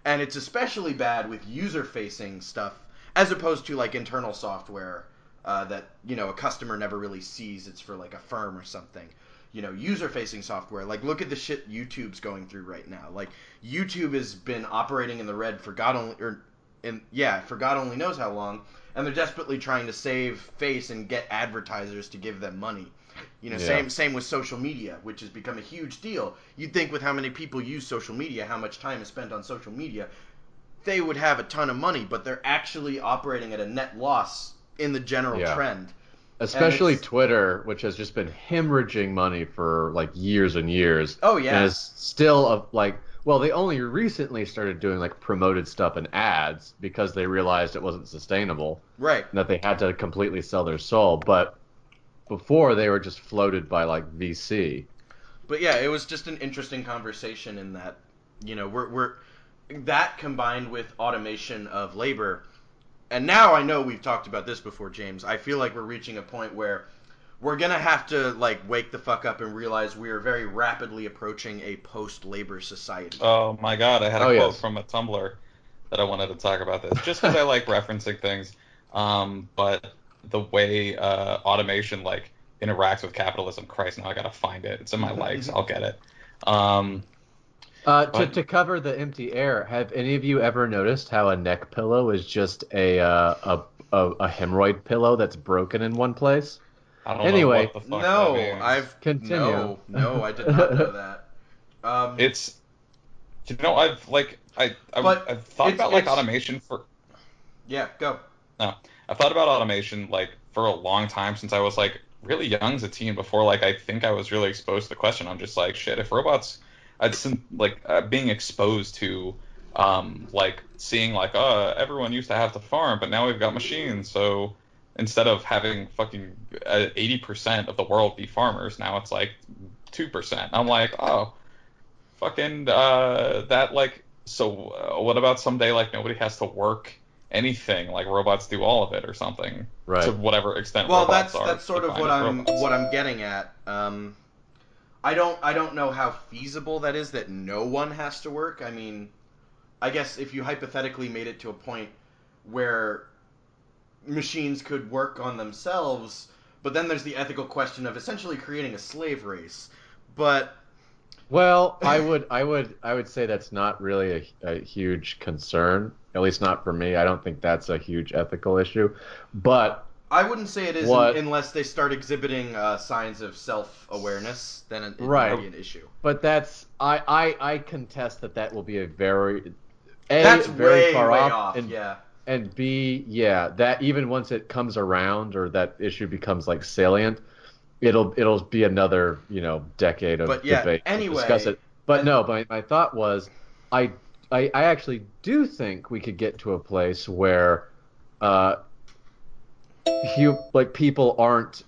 And it's especially bad with user-facing stuff, as opposed to like internal software that a customer never really sees. It's for like a firm or something. User-facing software. Like, look at the shit YouTube's going through right now. Like, YouTube has been operating in the red for God only knows how long, and they're desperately trying to save face and get advertisers to give them money. Same with social media, which has become a huge deal. You'd think with how many people use social media, how much time is spent on social media, they would have a ton of money, but they're actually operating at a net loss in the general trend. Especially Twitter, which has just been hemorrhaging money for like years and years. Oh yeah. And is still they only recently started doing like promoted stuff and ads because they realized it wasn't sustainable. Right. And that they had to completely sell their soul. But before, they were just floated by like VC. But yeah, it was just an interesting conversation in that, we're that combined with automation of labor. And now I know we've talked about this before, James. I feel like we're reaching a point where we're going to have to like wake the fuck up and realize we are very rapidly approaching a post-labor society. Oh my God, I had a quote from a Tumblr that I wanted to talk about this, just because I like referencing things. But the way automation like interacts with capitalism, Christ, now I gotta find it. It's in my likes. I'll get it. To cover the empty air, have any of you ever noticed how a neck pillow is just a hemorrhoid pillow that's broken in one place? I don't know what the fuck that means. No, I did not know that. It's, I've thought about like automation for. Yeah, go. No, I've thought about automation like for a long time, since I was like really young as a teen, before like I think I was really exposed to the question. I'm just like, shit, if robots, being exposed to like seeing like everyone used to have to farm, but now we've got machines, so instead of having fucking 80% of the world be farmers, now it's like 2%. I'm like, oh, fucking that like, so what about someday like nobody has to work anything, like robots do all of it or something, right? To whatever extent. Well, robots that's sort of what I'm getting at. I don't know how feasible that is, that no one has to work. I mean, I guess if you hypothetically made it to a point where machines could work on themselves, but then there's the ethical question of essentially creating a slave race. But well, I would say that's not really a huge concern, at least not for me. I don't think that's a huge ethical issue, but I wouldn't say it is unless they start exhibiting signs of self-awareness. Then it might be an issue. But that's I contest that will be a very very far way off, and, yeah. And B, that even once it comes around or that issue becomes like salient, it'll be another decade of debate to discuss it. But my thought was I actually do think we could get to a place where people aren't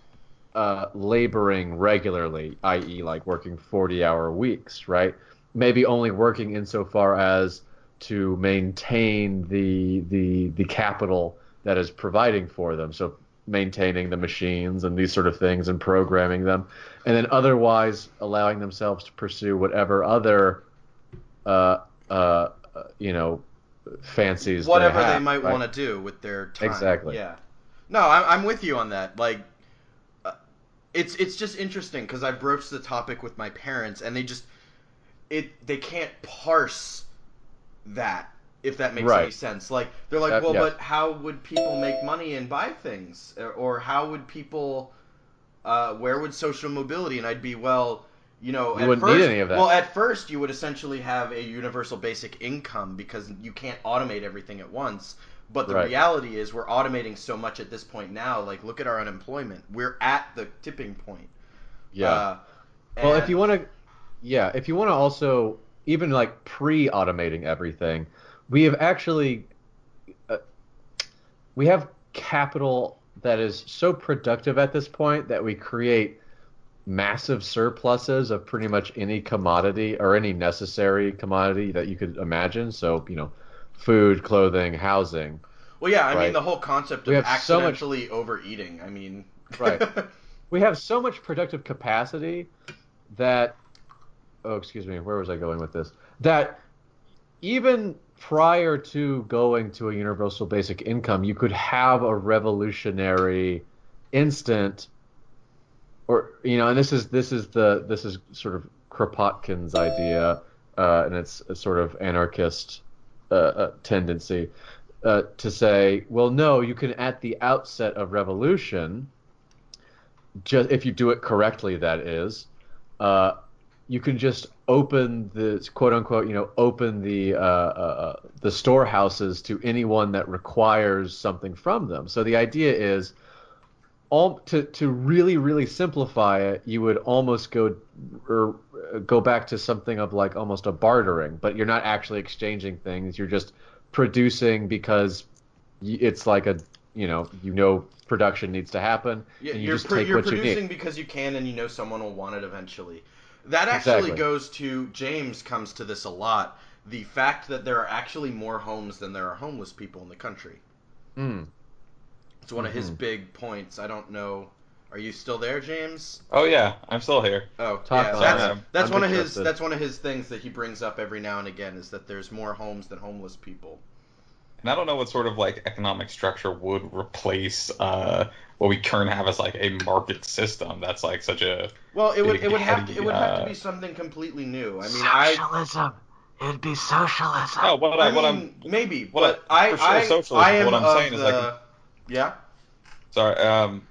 laboring regularly, i.e. like working 40-hour weeks, right? Maybe only working insofar as to maintain the capital that is providing for them. So maintaining the machines and these sort of things and programming them, and then otherwise allowing themselves to pursue whatever other fancies they might want to do with their time. Exactly. Yeah. No, I'm with you on that. Like, it's just interesting because I broached the topic with my parents, and they can't parse that, if that makes any sense. Like, they're like, but how would people make money and buy things, or how would people where would social mobility? And I'd be, well, you know, You wouldn't need any of that. Well, at first you would essentially have a universal basic income because you can't automate everything at once. But the reality is we're automating so much at this point now. Like, look at our unemployment. We're at the tipping point. Yeah. Well, if you want to also, even like pre-automating everything, we have actually, we have capital that is so productive at this point that we create massive surpluses of pretty much any commodity or any necessary commodity that you could imagine. So, you know, food, clothing, housing. Well, yeah, I mean, the whole concept of accidentally so overeating. I mean, right. We have so much productive capacity that, oh, excuse me, where was I going with this? That even prior to going to a universal basic income, you could have a revolutionary instant, or, you know, and this is sort of Kropotkin's idea, and it's a sort of anarchist tendency to say, well, no, you can at the outset of revolution, just if you do it correctly, that is, you can just open the quote unquote, you know, open the storehouses to anyone that requires something from them. So the idea is, to really, really simplify it, you would almost go back to something of like almost a bartering, but you're not actually exchanging things. You're just producing because it's like production needs to happen. Yeah, and you're just take what producing you need. because you can, and you know someone will want it eventually. That actually goes to, James comes to this a lot, the fact that there are actually more homes than there are homeless people in the country. It's one of his big points. I don't know. Are you still there, James? Oh yeah, I'm still here. Oh, that's one of his things that he brings up every now and again, is that there's more homes than homeless people. And I don't know what sort of like economic structure would replace what we currently have as like a market system. That's like such a it would have to be something completely new. I mean, socialism. It'd be socialism. No, maybe, what but I am what I'm saying of is the like, yeah. Sorry.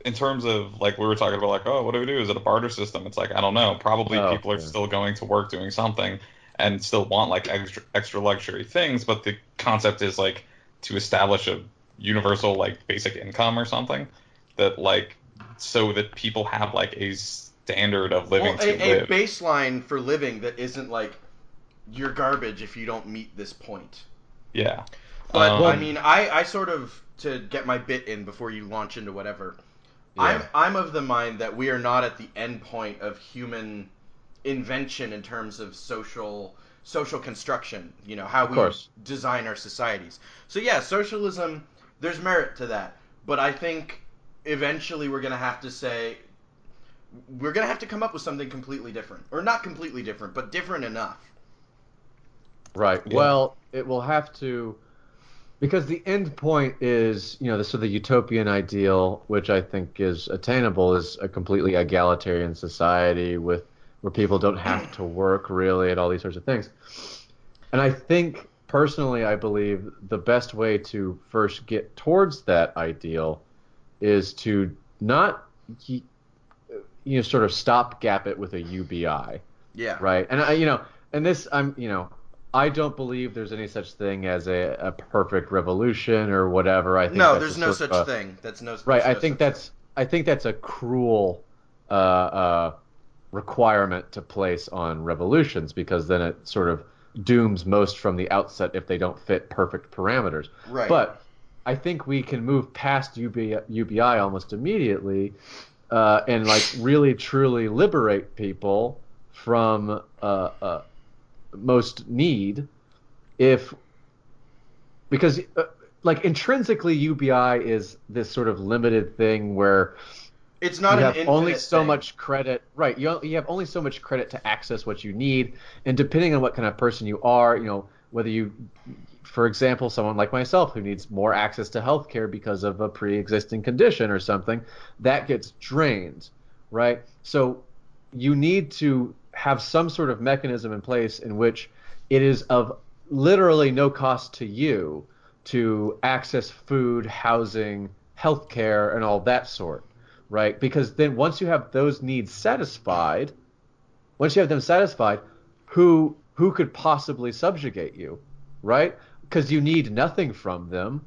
In terms of like we were talking about, like, oh, what do we do? Is it a barter system? It's like, I don't know. Probably people are still going to work doing something and still want like extra luxury things, but the concept is like to establish a universal like basic income or something that like so that people have like a standard of living a baseline for living that isn't like you're garbage if you don't meet this point. Yeah. But I mean, I sort of, to get my bit in before you launch into whatever, I'm of the mind that we are not at the end point of human invention in terms of social construction, you know, how we design our societies. So yeah, socialism, there's merit to that. But I think eventually we're going to have to come up with something completely different. Or not completely different, but different enough. Right. Yeah. Well, it will have to, because the end point is, you know, the utopian ideal, which I think is attainable, is a completely egalitarian society where people don't have to work really and all these sorts of things. And I think, personally, I believe the best way to first get towards that ideal is to not, sort of stopgap it with a UBI. Yeah. Right. And I don't believe there's any such thing as a perfect revolution or whatever. I think there's no such thing. Right. I think that's a cruel requirement to place on revolutions, because then it sort of dooms most from the outset if they don't fit perfect parameters. Right. But I think we can move past UBI almost immediately and like really truly liberate people from most need, because like intrinsically UBI is this sort of limited thing where it's not you an have only so thing. much credit, right? You have only so much credit to access what you need, and depending on what kind of person you are, you know, whether you, for example, someone like myself who needs more access to healthcare because of a pre-existing condition or something, that gets drained, right? So you need to have some sort of mechanism in place in which it is of literally no cost to you to access food, housing, healthcare, and all that sort, right? Because then once you have those needs satisfied, once you have them satisfied, who could possibly subjugate you, right? Because you need nothing from them,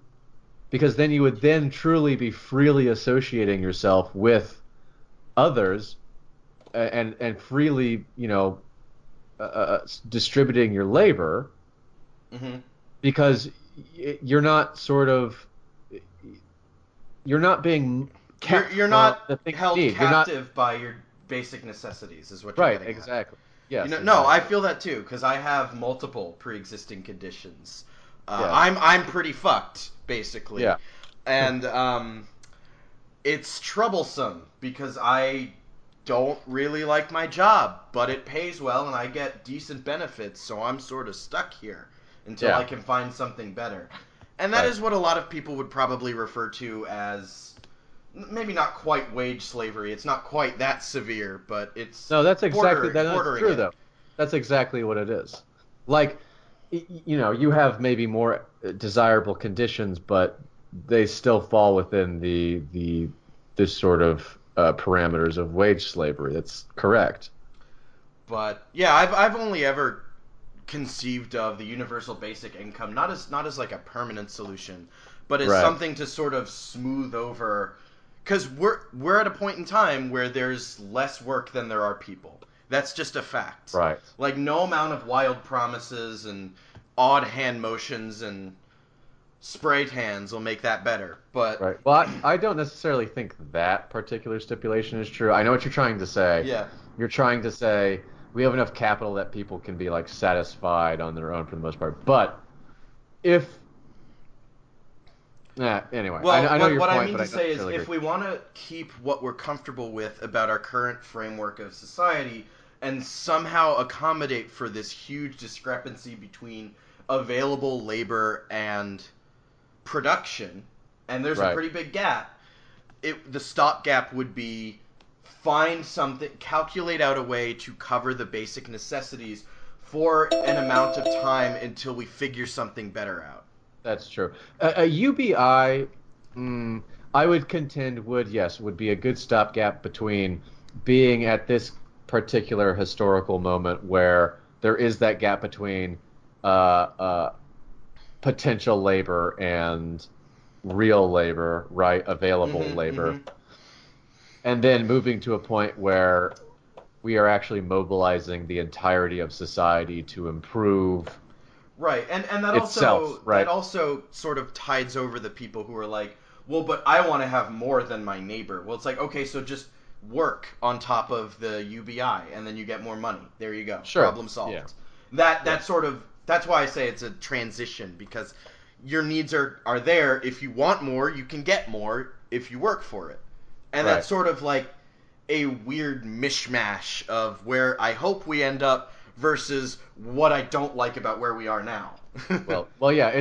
because then you would then truly be freely associating yourself with others and freely, distributing your labor, Mm-hmm. because you're not sort of you're not being kept You're from not the things you held need. You're not captive by your basic necessities, is what you're right. getting at. Exactly. Yes. No, I Exactly. feel that too because I have multiple pre-existing conditions. Yeah. I'm pretty fucked basically, Yeah. and it's troublesome because I don't really like my job, but it pays well and I get decent benefits, so I'm sort of stuck here until Yeah. I can find something better. And that Right. is what a lot of people would probably refer to as maybe not quite wage slavery. It's not quite that severe, but it's No, that's exactly that. That's bordering true it. though. That's exactly what it is. Like, you have maybe more desirable conditions, but they still fall within the this sort of parameters of wage slavery. That's correct. But yeah, I've only ever conceived of the universal basic income not as like a permanent solution, but as Right. something to sort of smooth over because we're at a point in time where there's less work than there are people. That's just a fact. Right. Like no amount of wild promises and odd hand motions and spray tans will make that better. But Right. Well, I don't necessarily think that particular stipulation is true. I know what you're trying to say. yeah, You're trying to say we have enough capital that people can be like satisfied on their own for the most part. But if anyway, well, I know your what I point, mean but to I don't say is necessarily if agree. we want to keep what we're comfortable with about our current framework of society and somehow accommodate for this huge discrepancy between available labor and production, and there's a Right. pretty big gap, the stopgap would be find something, calculate out a way to cover the basic necessities for an amount of time until we figure something better out. That's true. A UBI, I would contend would be a good stopgap between being at this particular historical moment where there is that gap between uh, uh, potential labor and real labor, right? Available Mm-hmm, labor, mm-hmm. and then moving to a point where we are actually mobilizing the entirety of society to improve Right, and itself, that right? also sort of tides over the people who are like, well, but I want to have more than my neighbor. Well, it's like, okay, so just work on top of the UBI, and then you get more money. There you go, Sure. problem Yeah. solved. Yeah. That's why I say it's a transition because your needs are there. If you want more, you can get more if you work for it, and Right. that's sort of like a weird mishmash of where I hope we end up versus what I don't like about where we are now. Well, yeah.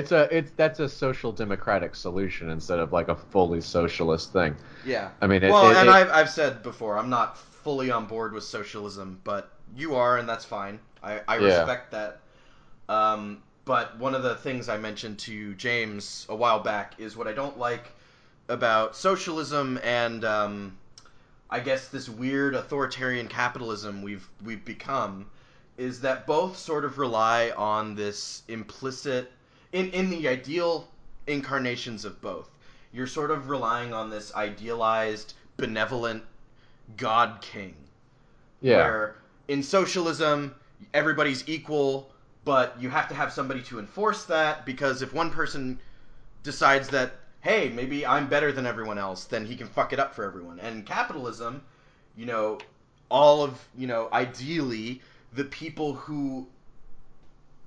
That's a social democratic solution instead of like a fully socialist thing. yeah. I mean, Well, and I've said before, I'm not fully on board with socialism, but you are, and that's fine. I yeah. respect that. But one of the things I mentioned to James a while back is what I don't like about socialism and I guess this weird authoritarian capitalism we've become is that both sort of rely on this implicit in the ideal incarnations of both. You're sort of relying on this idealized benevolent god king Yeah. where in socialism everybody's equal, but you have to have somebody to enforce that because if one person decides that hey, maybe I'm better than everyone else, then he can fuck it up for everyone. And capitalism, you know, all of, ideally the people who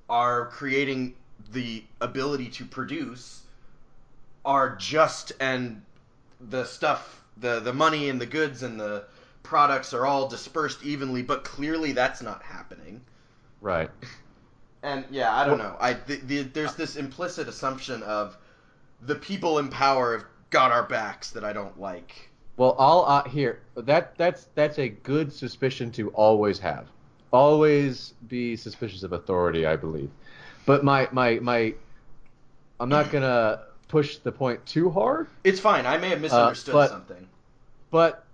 are creating the ability to produce are just and the stuff the money and the goods and the products are all dispersed evenly, but clearly that's not happening. Right. And yeah, I don't Well, know. There's this implicit assumption of the people in power have got our backs that I don't like. well, all here that's a good suspicion to always have. Always be suspicious of authority, I believe. But my I'm not gonna push the point too hard. It's fine. I may have Uh, misunderstood but something. but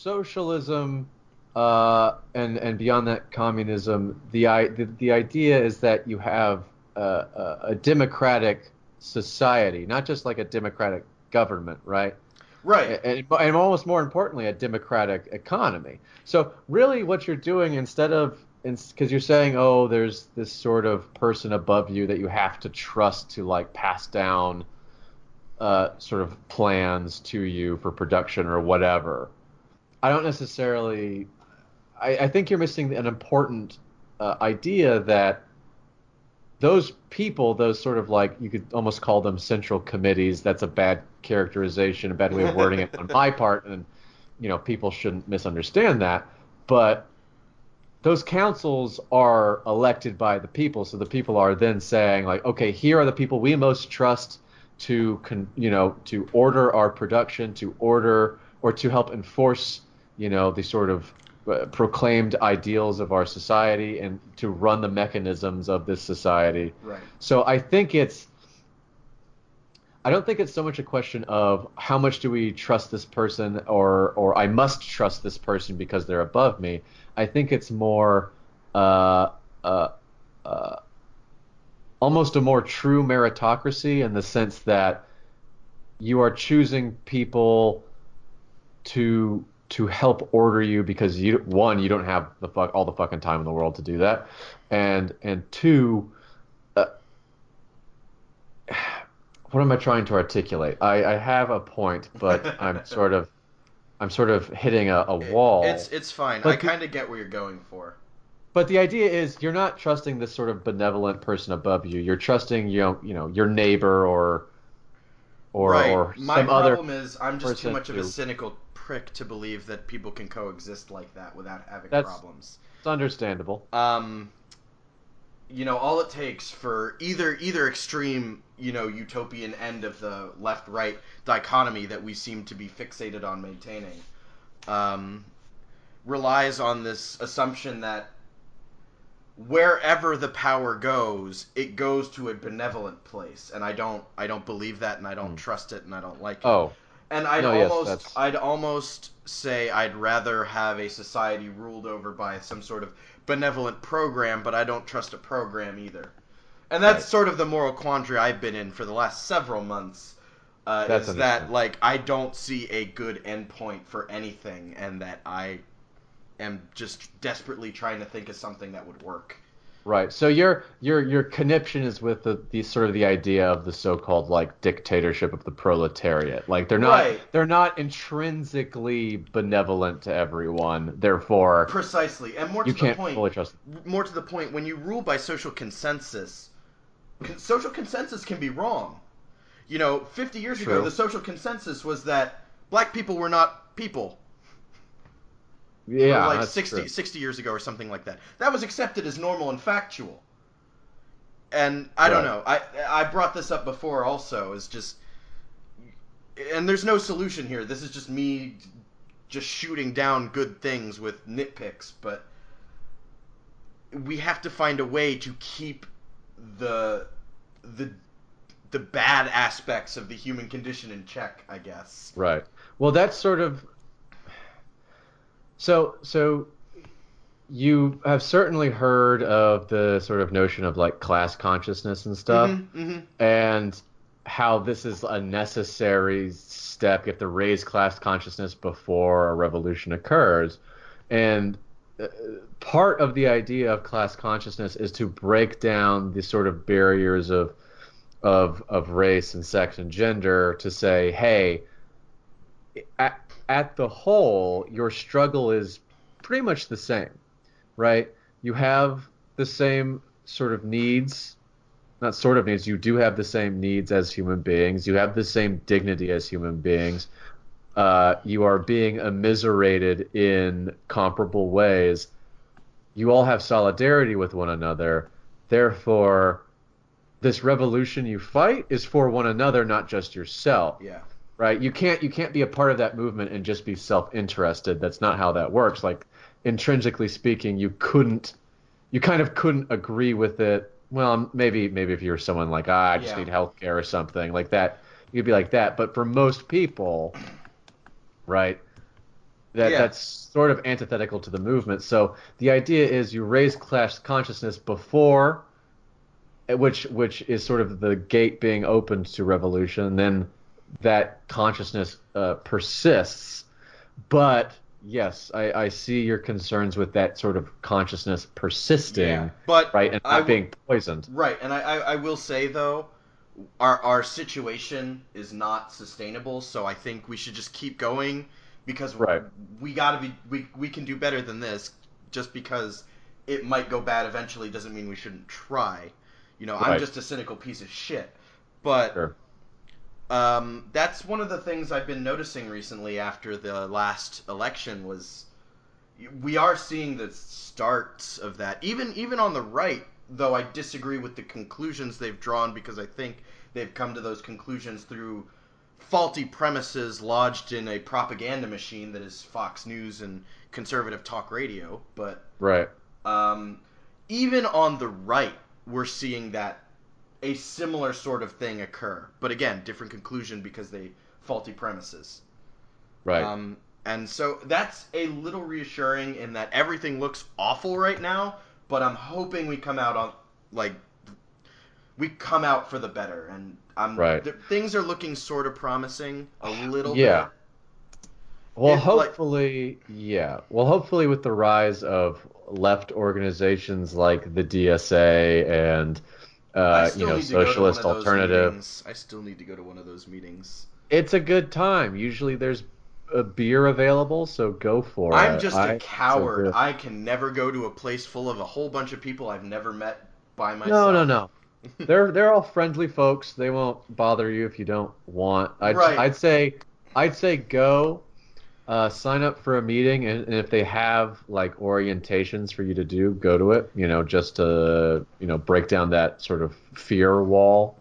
socialism, and beyond that, communism. The idea is that you have a democratic society, not just like a democratic government, right? Right. And almost more importantly, a democratic economy. So really, what you're doing because you're saying, oh, there's this sort of person above you that you have to trust to like pass down sort of plans to you for production or whatever. I don't necessarily. I think you're missing an important idea that those people, those sort of like, you could almost call them central committees. That's a bad characterization, a bad way of wording it on my part, and people shouldn't misunderstand that. But those councils are elected by the people, so the people are then saying like, okay, here are the people we most trust to order our production, to order or to help enforce the sort of proclaimed ideals of our society and to run the mechanisms of this society. Right. So I don't think it's so much a question of how much do we trust this person or I must trust this person because they're above me. I think it's more almost a more true meritocracy in the sense that you are choosing people to help order you because you don't have all the fucking time in the world to do that, and two, what am I trying to articulate? I have a point, but I'm sort of hitting a wall. It's fine. I kind of get where you're going for. But the idea is you're not trusting this sort of benevolent person above you. You're trusting your neighbor or right. or My some other problem is I'm just too much of a who- cynical prick to believe that people can coexist like that without having problems. It's understandable. All it takes for either extreme, utopian end of the left-right dichotomy that we seem to be fixated on maintaining, relies on this assumption that wherever the power goes, it goes to a benevolent place, and I don't believe that, and I don't trust it, and I don't like it. Oh. And I'd almost say I'd rather have a society ruled over by some sort of benevolent program, but I don't trust a program either. And that's sort of the moral quandary I've been in for the last several months. Is that like I don't see a good endpoint for anything, and that I am just desperately trying to think of something that would work. Right. So your conniption is with the sort of the idea of the so-called like dictatorship of the proletariat. Like they're not intrinsically benevolent to everyone. Therefore, precisely, and more to the point. Fully trust them. More to the point, when you rule by social consensus can be wrong. 50 years ago, the social consensus was that black people were not people. Yeah, like 60 years ago or something like that. That was accepted as normal and factual. And I don't know. I brought this up before also. It's just, and there's no solution here. This is just me just shooting down good things with nitpicks, but we have to find a way to keep the bad aspects of the human condition in check, I guess. Right. Well, that's sort of So you have certainly heard of the sort of notion of like class consciousness and stuff, and how this is a necessary step. You have to raise class consciousness before a revolution occurs, and part of the idea of class consciousness is to break down the sort of barriers of race and sex and gender to say, hey, at the whole, your struggle is pretty much the same, right? You have the same sort of needs, not sort of needs, you do have the same needs as human beings. You have the same dignity as human beings. You are being immiserated in comparable ways. You all have solidarity with one another. Therefore, this revolution you fight is for one another, not just yourself. Yeah. Right? You can't be a part of that movement and just be self-interested. That's not how that works. Like, intrinsically speaking, you kind of couldn't agree with it. Well, maybe if you're someone like, I just need healthcare or something like that, you'd be like that. But for most people, right, That's sort of antithetical to the movement. So the idea is you raise class consciousness before, which is sort of the gate being opened to revolution. Then that consciousness persists. But yes, I see your concerns with that sort of consciousness persisting, but right, and not being poisoned. Right, and I will say though, our situation is not sustainable. So I think we should just keep going because we can do better than this. Just because it might go bad eventually doesn't mean we shouldn't try. I'm just a cynical piece of shit. But Sure. That's one of the things I've been noticing recently after the last election was we are seeing the starts of that. Even on the right, though I disagree with the conclusions they've drawn because I think they've come to those conclusions through faulty premises lodged in a propaganda machine that is Fox News and conservative talk radio. But even on the right, we're seeing that a similar sort of thing occur. But again, different conclusion because they faulty premises. Right. And so that's a little reassuring in that everything looks awful right now, but I'm hoping we come out for the better, and things are looking sort of promising a little bit. Well, hopefully with the rise of left organizations like the DSA and Socialist Alternative. I still need to go to one of those meetings. It's a good time. Usually there's a beer available, so go for it. I'm just a coward. I can never go to a place full of a whole bunch of people I've never met by myself. No. They're all friendly folks. They won't bother you if you don't want. I'd say go. Sign up for a meeting, and if they have like orientations for you to do, go to it. Just to break down that sort of fear wall.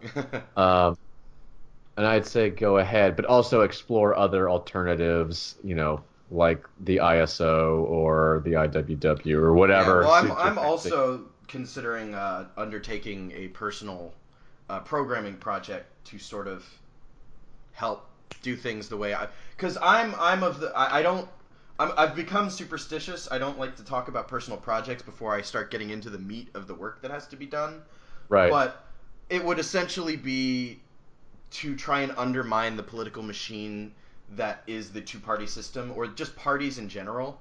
And I'd say go ahead, but also explore other alternatives. Like the ISO or the IWW or whatever. Yeah, well, I'm also considering undertaking a personal programming project to sort of help do things the way because I've become superstitious. I don't like to talk about personal projects before I start getting into the meat of the work that has to be done. Right. But it would essentially be to try and undermine the political machine that is the two-party system or just parties in general.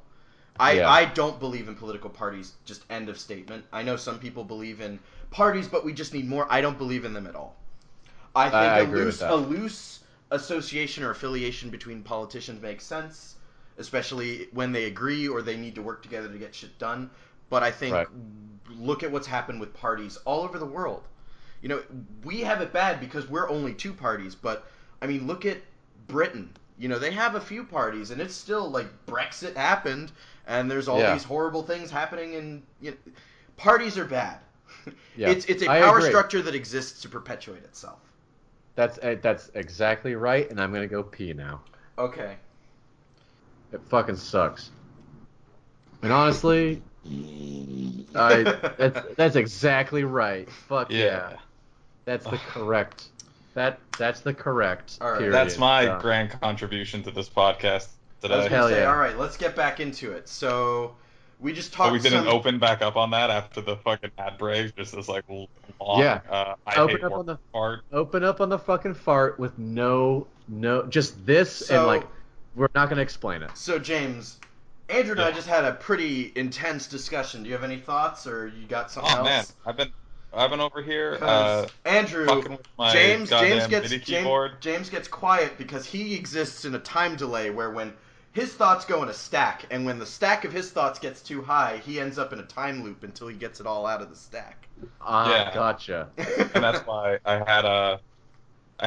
I don't believe in political parties, just end of statement. I know some people believe in parties, but we just need more. I don't believe in them at all. I think a loose association or affiliation between politicians makes sense, especially when they agree or they need to work together to get shit done. But I think look at what's happened with parties all over the world. We have it bad because we're only two parties, but I mean, look at Britain. They have a few parties, and it's still like Brexit happened, and there's all these horrible things happening, and parties are bad. Yeah. It's a power structure that exists to perpetuate itself. That's exactly right, and I'm gonna go pee now. Okay. It fucking sucks. And honestly, that's exactly right. Fuck yeah. That's the correct. That's the correct. All right. Period. That's my grand contribution to this podcast today. I was gonna say, all right, let's get back into it. So we just talked. We didn't open back up on that after the fucking ad break. Just this like long. Open up on the fucking fart with no, just this and like we're not gonna explain it. So James, Andrew and I just had a pretty intense discussion. Do you have any thoughts, or you got something else? Oh man, I've been over here. Andrew, fucking with my James gets quiet because he exists in a time delay where when his thoughts go in a stack, and when the stack of his thoughts gets too high, he ends up in a time loop until he gets it all out of the stack. Gotcha. And that's why I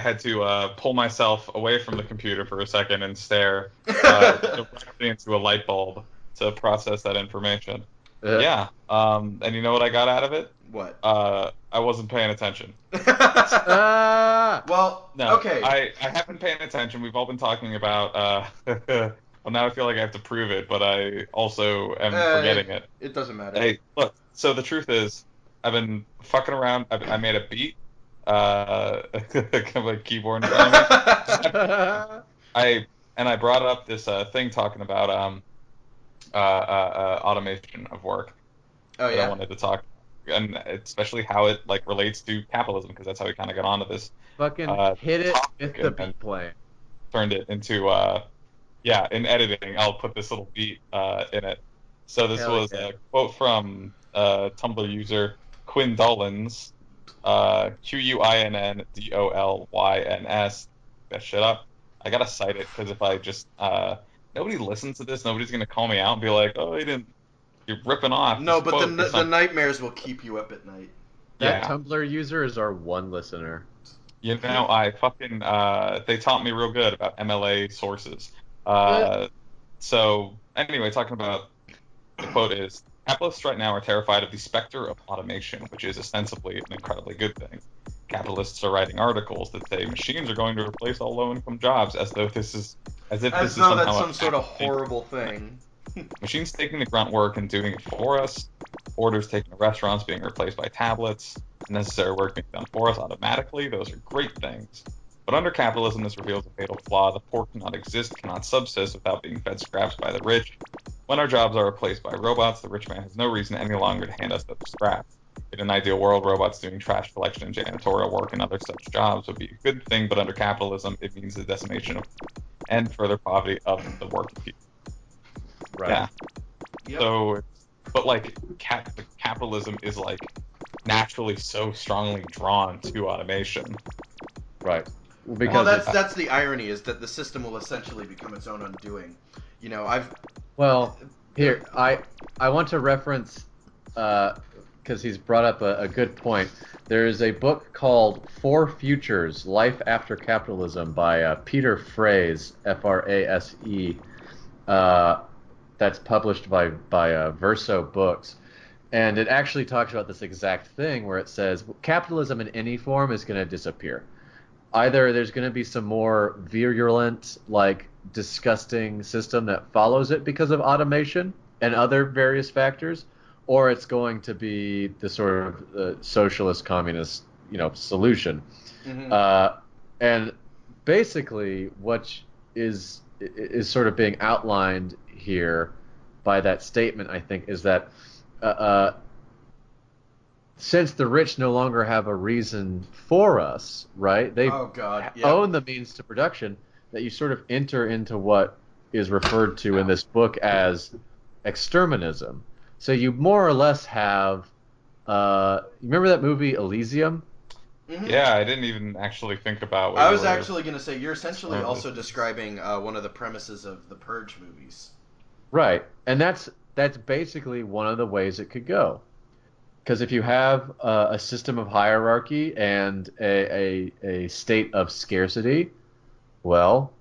had to pull myself away from the computer for a second and stare directly into a light bulb to process that information. And you know what I got out of it? What? I wasn't paying attention. Well, no, okay. I have been paying attention. We've all been talking about. Well, now I feel like I have to prove it, but I also am forgetting it. It doesn't matter. Hey, look. So the truth is, I've been fucking around. I made a beat. Kind of like keyboard in front of me. I and I brought up this thing talking about automation of work Oh that I yeah. wanted to talk, and especially how it like relates to capitalism, because that's how we kind of got onto this Fucking hit it with topic, the and beat playing. turned it into yeah, in editing, I'll put this little beat in it. So this Hell was yeah. a quote from Tumblr user Quinn Dollins, QuinnDolyns. That shit up. I gotta cite it because if I just nobody listens to this, nobody's gonna call me out and be like, "Oh, you're ripping off No, this but quote or the something." nightmares will keep you up at night. That Yeah, Tumblr user is our one listener. I fucking they taught me real good about MLA sources. Eh. Uh, so anyway, talking about the quote is, capitalists right now are terrified of the specter of automation, which is ostensibly an incredibly good thing. Capitalists are writing articles that say machines are going to replace all low-income jobs, as if As this is though that's somehow a some sort of fact. horrible thing. Machines taking the grunt work and doing it for us, orders taken to restaurants being replaced by tablets, necessary work being done for us automatically, those are great things. But under capitalism, this reveals a fatal flaw. The poor cannot exist, cannot subsist without being fed scraps by the rich. When our jobs are replaced by robots, the rich man has no reason any longer to hand us those scraps. In an ideal world, robots doing trash collection and janitorial work and other such jobs would be a good thing, but under capitalism, it means the decimation of and further poverty of the working people. Right. Yeah. Yep. So, but like capitalism is like naturally so strongly drawn to automation. Right. Well, Because it's that's the irony, is that the system will essentially become its own undoing. You know, I've well here I want to reference because he's brought up a good point. There is a book called Four Futures: Life After Capitalism by Peter Frase, Frase, that's published by Verso Books, and it actually talks about this exact thing where it says capitalism in any form is going to disappear. Either there's going to be some more virulent, like disgusting system that follows it because of automation and other various factors, or it's going to be the sort of socialist communist, solution. Mhm. And basically, what is sort of being outlined here by that statement, I think, is that uh, uh, since the rich no longer have a reason for us, right? They Oh God, yep. own the means to production, that you sort of enter into what is referred to in this book as exterminism. So you more or less have, you remember that movie Elysium? Mhm. Yeah, I didn't even actually think about what I you was were. actually going to say you're essentially Oh, also describing one of the premises of the Purge movies. Right. And that's basically one of the ways it could go. Because if you have a system of hierarchy and a state of scarcity, well,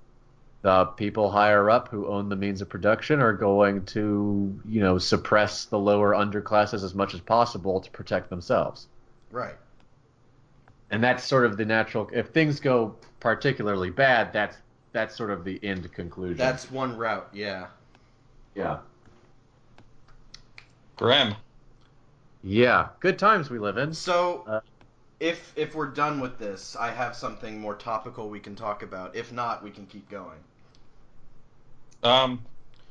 the people higher up who own the means of production are going to, suppress the lower underclasses as much as possible to protect themselves. Right. And that's sort of the natural. If things go particularly bad, that's sort of the end conclusion. That's one route. Yeah. Yeah. grim. Yeah. Good times we live in. So Uh, if we're done with this, I have something more topical we can talk about. If not, we can keep going. Um,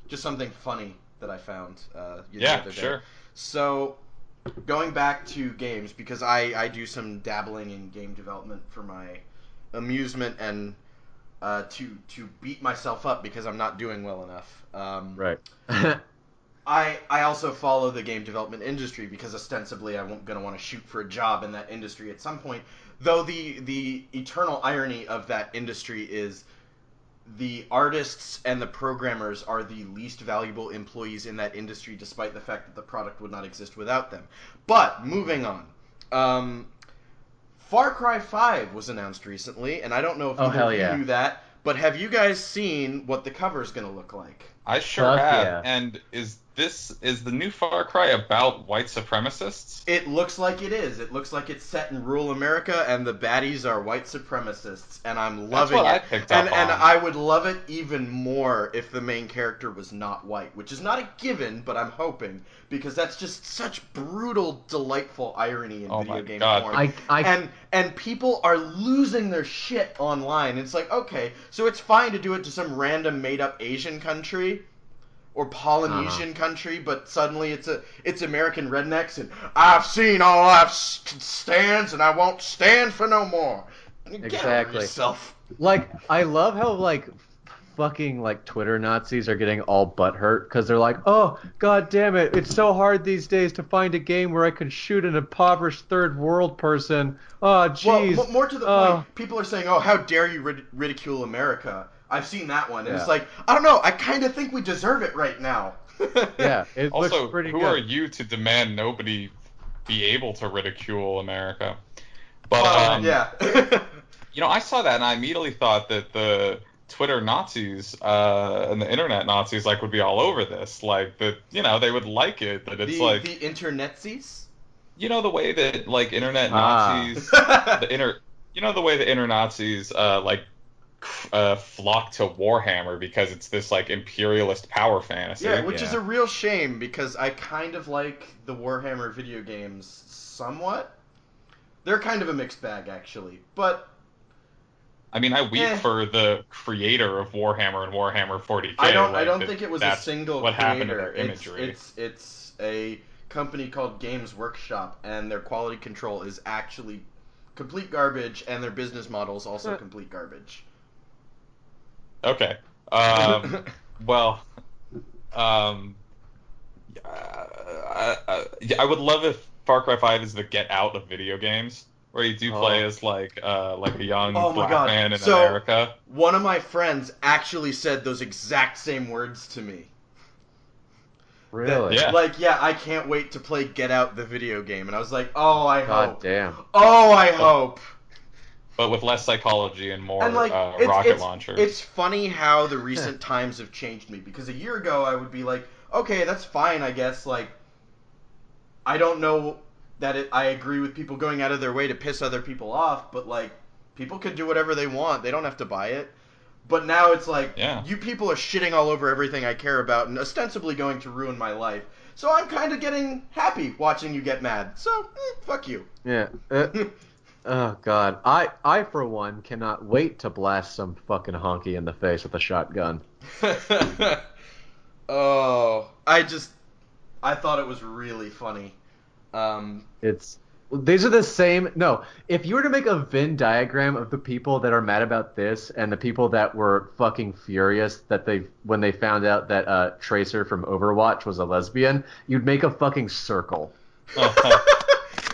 Just something funny that I found the yeah, other day. sure. So, going back to games, because I do some dabbling in game development for my amusement and to beat myself up because I'm not doing well enough. right. I also follow the game development industry because ostensibly I'm going to want to shoot for a job in that industry at some point. Though the eternal irony of that industry is the artists and the programmers are the least valuable employees in that industry, despite the fact that the product would not exist without them. But moving on, Far Cry 5 was announced recently, and I don't know if Oh, either hell of you yeah. knew that, but have you guys seen what the cover is going to look like? I sure Fuck have. yeah. And is this is the new Far Cry about white supremacists? It looks like it is. It looks like it's set in rural America, and the baddies are white supremacists, and I'm That's loving what I it. picked And up and on. I would love it even more if the main character was not white, which is not a given, but I'm hoping, because that's just such brutal, delightful irony in Oh video my game God. porn. And people are losing their shit online. It's like, okay, so it's fine to do it to some random made up Asian country or Polynesian country, but suddenly it's American rednecks, and I've seen all I've stands, and I won't stand for no more. Get over Exactly. yourself. Like, I love how, like, fucking, like, Twitter Nazis are getting all butthurt because they're like, oh, god damn it, it's so hard these days to find a game where I can shoot an impoverished third world person. Oh, jeez. Well, more to the point, people are saying, oh, how dare you ridicule America. I've seen that one, and it's like, I don't know, I kind of think we deserve it right now. Yeah, it Also, looks pretty who good. are you to demand nobody be able to ridicule America? But yeah. I saw that and I immediately thought that the Twitter Nazis and the internet Nazis would be all over this, that they would like it, that it's the internetsies. The way that internet Nazis the way the inner Nazis flock to Warhammer because it's this imperialist power fantasy. Yeah, which is a real shame because I kind of like the Warhammer video games somewhat. They're kind of a mixed bag actually, but I mean, I weep for the creator of Warhammer and Warhammer 40K. I don't think it was a single what creator. Happened to their imagery. It's a company called Games Workshop, and their quality control is actually complete garbage, and their business model is also complete garbage. Okay. Well, I would love if Far Cry 5 is the get out of video games, where you do play as a young black man in America. One of my friends actually said those exact same words to me. Really? Yeah. I can't wait to play Get Out the video game, and I was like, oh, I hope. God damn. Oh, I hope. But with less psychology and more and rocket launchers. It's funny how the recent times have changed me, because a year ago I would be like, okay, that's fine, I guess. I don't know that I agree with people going out of their way to piss other people off, but people can do whatever they want. They don't have to buy it. But now it's you people are shitting all over everything I care about and ostensibly going to ruin my life. So I'm kind of getting happy watching you get mad. So, fuck you. Yeah. Oh, God. I, for one, cannot wait to blast some fucking honky in the face with a shotgun. Oh, I thought it was really funny. These are the same. No, if you were to make a Venn diagram of the people that are mad about this and the people that were fucking furious that when they found out that Tracer from Overwatch was a lesbian, you'd make a fucking circle.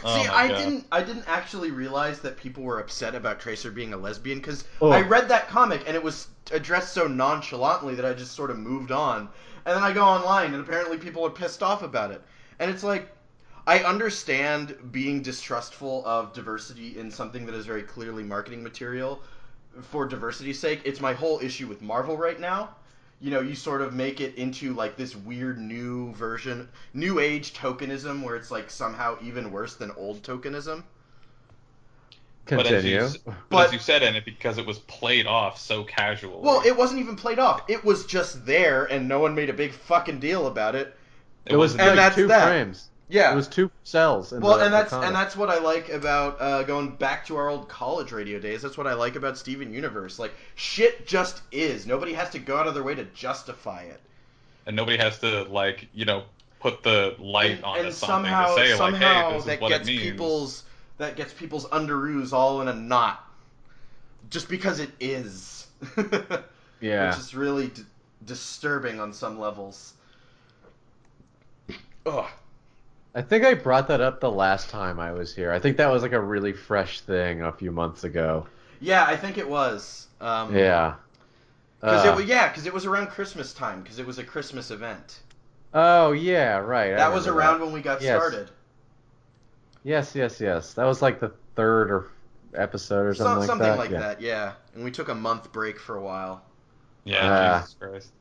See, I didn't actually realize that people were upset about Tracer being a lesbian, because I read that comic and it was addressed so nonchalantly that I just sort of moved on. And then I go online and apparently people are pissed off about it. And it's like, I understand being distrustful of diversity in something that is very clearly marketing material for diversity's sake. It's my whole issue with Marvel right now. You sort of make it into this weird new version, new age tokenism, where it's somehow even worse than old tokenism. Continue. But as you said, and because it was played off so casually. Well, it wasn't even played off. It was just there, and no one made a big fucking deal about it. It was that's two frames. Yeah. It was 2 cells. And that's what I like about going back to our old college radio days. That's what I like about Steven Universe. Shit just is. Nobody has to go out of their way to justify it. And nobody has to put the light on and something somehow, to say somehow hey, this is what it means. That gets people's underoos all in a knot. Just because it is. Yeah. Which is really disturbing on some levels. Ugh. I think I brought that up the last time I was here. I think that was a really fresh thing a few months ago. Yeah, I think it was. Yeah. Because it was around Christmas time, because it was a Christmas event. Oh, yeah, right. That was around when we got started. Yes. That was the third or episode or something like that. Something like that, yeah. And we took a month break for a while. Yeah, Jesus Christ.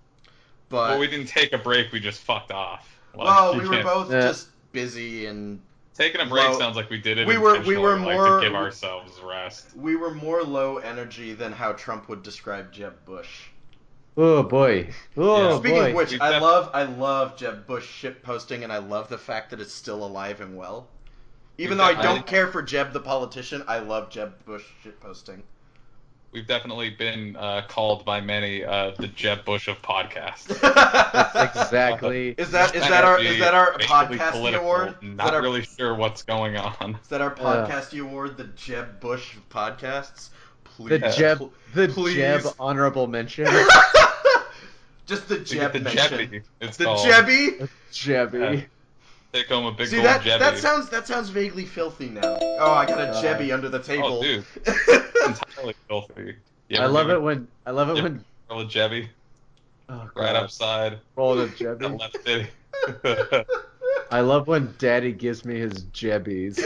But Well, we didn't take a break. We just fucked off. Like, well, you we were can't- both just busy and Taking a break low- sounds like we did it we were intentionally, more like to give ourselves rest. we were more low energy than how Trump would describe Jeb Bush. Oh boy. Oh Yeah. Speaking boy. of which, We I def- love Jeb Bush shit posting, and I love the fact that it's still alive and well. Even though I don't care for Jeb the politician, I love Jeb Bush shit posting. We've definitely been called by many the Jeb Bush of podcasts. That's exactly. Is that Energy, our basically podcasty political, award? Not really sure what's going on. Is that our podcasty award, the Jeb Bush of podcasts? The Please, Jeb, please. Jeb honorable mention. Just the You Jeb get the mention. Jebby. It's The called. Jebby. Jebby. Take home a big See gold that Jebby. that sounds vaguely filthy now. Oh, I got a Jebby under the table. Oh, dude, it's entirely filthy. I love it when Roll a Jebby oh, right God. upside Roll the the Jebby. left titty. I love when Daddy gives me his Jebbies.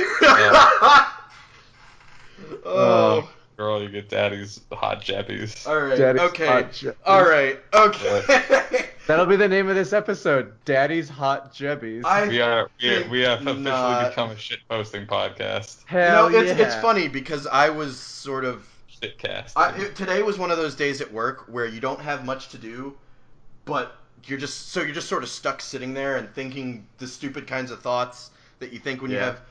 Oh. Girl, you get daddy's hot Jebbies. All right. Daddy's Okay. hot Jebbies. All right. Okay. That'll be the name of this episode. Daddy's hot Jebbies. We have officially not. become a shit posting podcast. Hell it's yeah. funny because I was sort of Shitcast. today was one of those days at work where you don't have much to do, but you're just sort of stuck sitting there and thinking the stupid kinds of thoughts that you think when you have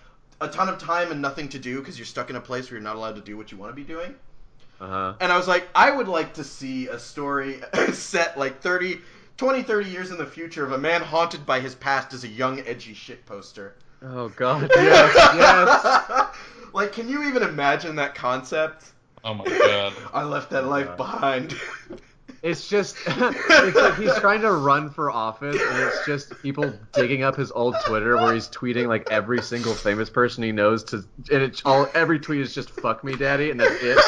a ton of time and nothing to do because you're stuck in a place where you're not allowed to do what you want to be doing. Uh-huh. And I was like, I would like to see a story set like 30 years in the future of a man haunted by his past as a young, edgy shit poster. Oh God, yes. Like, can you even imagine that concept? Oh my god. I left that life behind. It's just, it's like he's trying to run for office, and it's just people digging up his old Twitter where he's tweeting like every single famous person he knows to, and every tweet is just "fuck me, daddy," and that's it.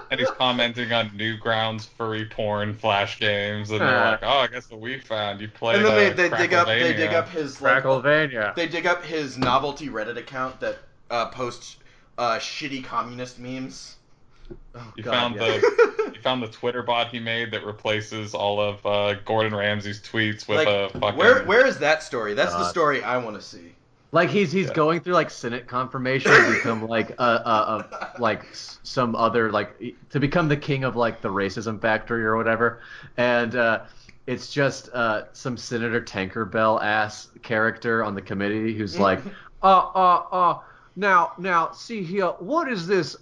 And he's commenting on Newgrounds furry porn flash games, and they're like, "Oh, I guess what we found. You played." And then they dig up his like, Cracklevania. they dig up his novelty Reddit account that posts shitty communist memes. Oh, You God, found the Twitter bot he made that replaces all of Gordon Ramsay's tweets with Like, a fucking. where is that story? That's the God. story I want to see. Like he's going through like Senate confirmation to become like some other like to become the king of like the racism factory or whatever, and it's just some Senator Tinkerbell ass character on the committee who's like, now see here, what is this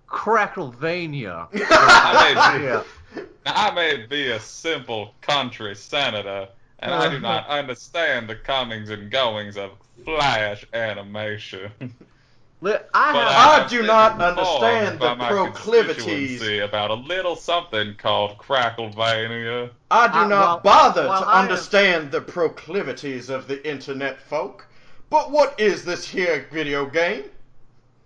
Cracklevania? I may be a simple country senator, and I do not understand the comings and goings of Flash animation. I do not understand by the my proclivities. constituency about a little something called Cracklevania. I do not bother to I understand the proclivities of the internet folk. But what is this here video game?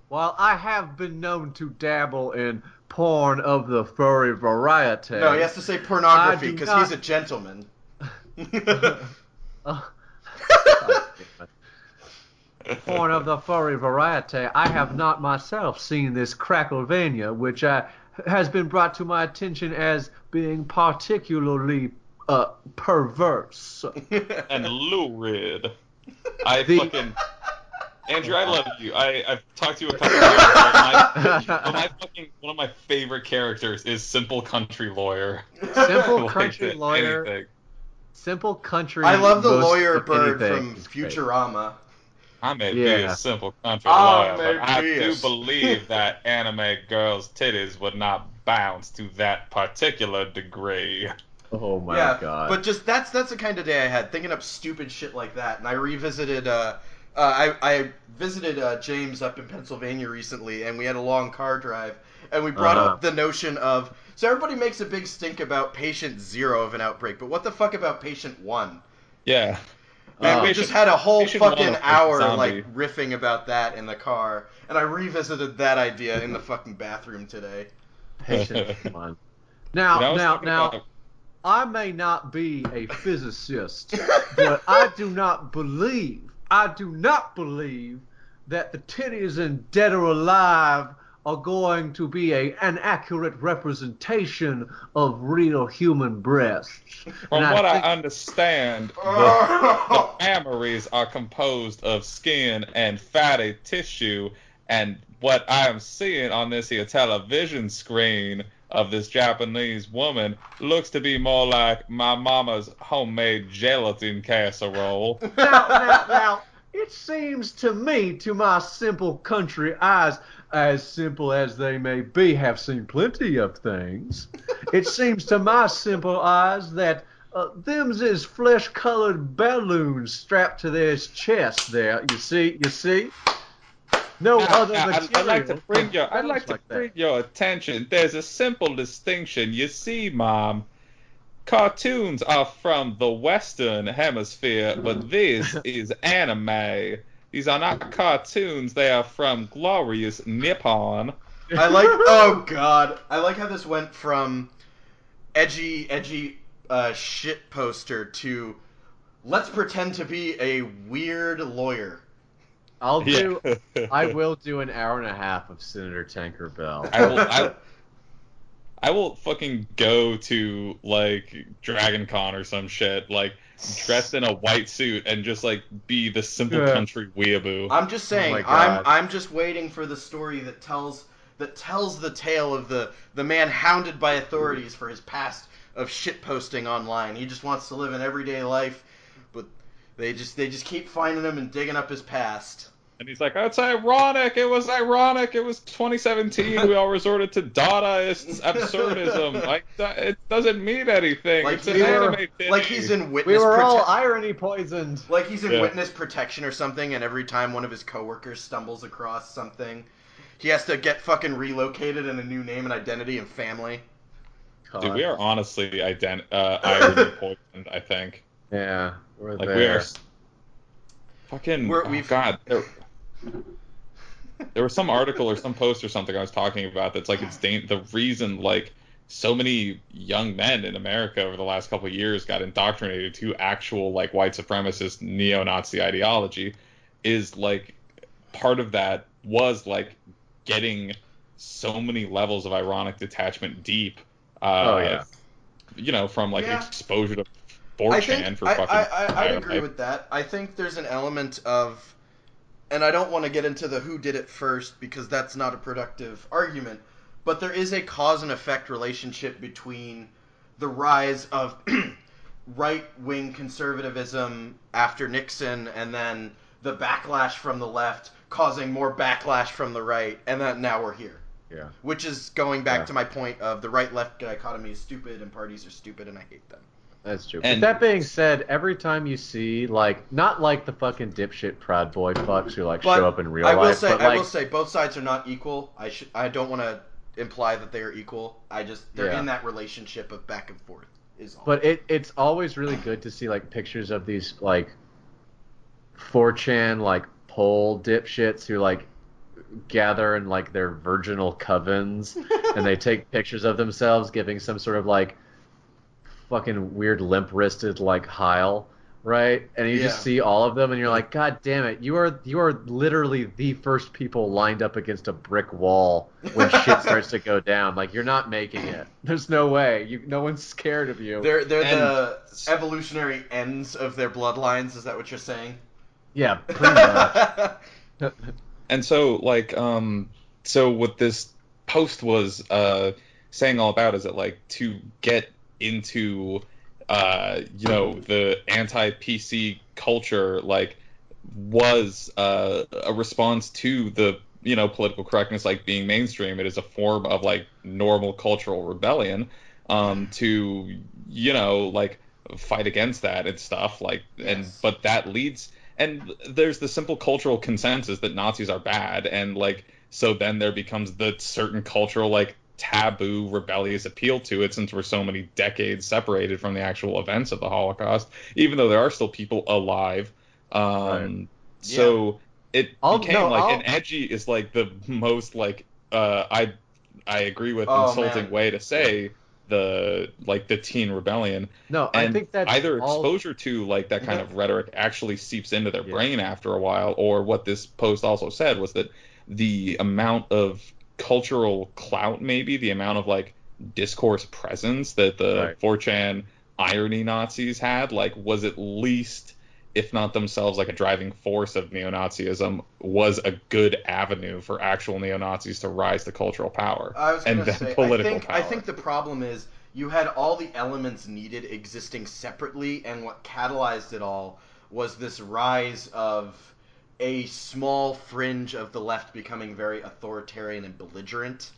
While I have been known to dabble in porn of the furry variety. No, he has to say pornography I do because not- he's a gentleman. Porn of the furry variety. I have not myself seen this Cracklevania, which has been brought to my attention as being particularly perverse. And lurid. Andrew, I love you. I've talked to you a couple of times. One of my favorite characters is Simple Country Lawyer. Simple Like country that, lawyer. anything. Simple country. I love the most lawyer of bird anything from is great. Futurama. I may be Yeah. a simple country I lawyer, may but I be do a- believe that anime girls' titties would not bounce to that particular degree. Oh my Yeah, god. but just that's the kind of day I had, thinking up stupid shit like that. And I revisited. I visited James up in Pennsylvania recently, and we had a long car drive, and we brought up the notion of. So everybody makes a big stink about patient 0 of an outbreak, but what the fuck about patient 1? Yeah. And we just had a whole patient 1 fucking was a hour zombie. like riffing about that in the car, and I revisited that idea in the fucking bathroom today. Patient one. You know, I was Now, thinking about- I may not be a physicist, but I do not believe that the titties in Dead or Alive are going to be an accurate representation of real human breasts. From what I understand, the mammaries are composed of skin and fatty tissue, and what I am seeing on this here television screen of this Japanese woman looks to be more like my mama's homemade gelatin casserole. Now, it seems to me, to my simple country eyes, as simple as they may be, have seen plenty of things. It seems to my simple eyes that them's is flesh-colored balloons strapped to their chest there. You see? No other material. I'd like to bring your attention. There's a simple distinction. You see, Mom, cartoons are from the Western Hemisphere, but this is anime. These are not cartoons. They are from glorious Nippon. Oh God, I like how this went from edgy shit poster to let's pretend to be a weird lawyer. I will do an hour and a half of Senator Tinkerbell. I will fucking go to like Dragon Con or some shit, like dressed in a white suit and just like be the simple country weeaboo. I'm just saying, I'm just waiting for the story that tells the tale of the man hounded by authorities for his past of shitposting online. He just wants to live an everyday life, but they just keep finding him and digging up his past. And he's like, "It's ironic. It was ironic. It was 2017. We all resorted to Dadaist absurdism. Like it doesn't mean anything. Like it's an anime thing. Like he's in witness. We were all irony poisoned. Like he's in witness protection or something, and every time one of his coworkers stumbles across something, he has to get fucking relocated in a new name and identity and family. God. Dude, we are honestly irony poisoned. I think. Yeah, we're like there. we are. Fucking. God. There was some article or some post or something I was talking about that's like the reason like so many young men in America over the last couple of years got indoctrinated to actual like white supremacist neo-Nazi ideology is like part of that was like getting so many levels of ironic detachment deep. You know, from like exposure to 4chan for fucking. I agree with that. I think there's an element of. And I don't want to get into the who did it first because that's not a productive argument, but there is a cause and effect relationship between the rise of right-wing conservatism after Nixon and then the backlash from the left causing more backlash from the right, and then now we're here. Yeah. Which is going back to my point of the right-left dichotomy is stupid and parties are stupid and I hate them. That's true. But that being said, every time you see, like, not like the fucking dipshit Proud Boy fucks who, like, show up in real life. I will say, both sides are not equal. I don't want to imply that they are equal. They're in that relationship of back and forth, is all. But it's always really good to see, like, pictures of these, like, 4chan, like, pole dipshits who, like, gather in, like, their virginal covens, and they take pictures of themselves giving some sort of, like, fucking weird limp-wristed like Heil, right? And you just see all of them, and you're like, God damn it! You are literally the first people lined up against a brick wall when shit starts to go down. Like you're not making it. There's no way. No one's scared of you. They're the evolutionary ends of their bloodlines. Is that what you're saying? Yeah, pretty much. And so like so what this post was saying all about is that like to get into you know the anti-PC culture like was a response to the you know political correctness like being mainstream. It is a form of like normal cultural rebellion to you know like fight against that and stuff like but that leads and there's the simple cultural consensus that Nazis are bad and like so then there becomes the certain cultural like taboo rebellious appeal to it since we're so many decades separated from the actual events of the Holocaust, even though there are still people alive. So it became an edgy is like the most like I agree with insulting way to say the teen rebellion. No, and I think that's either exposure to like that kind of rhetoric actually seeps into their brain after a while, or what this post also said was that the amount of cultural clout, maybe the amount of like discourse presence that the Right. 4chan irony Nazis had, like, was at least, if not themselves like a driving force of neo-Nazism, was a good avenue for actual neo-Nazis to rise to cultural power I was and gonna then say, political I power. think the problem is you had all the elements needed existing separately, and what catalyzed it all was this rise of a small fringe of the left becoming very authoritarian and belligerent,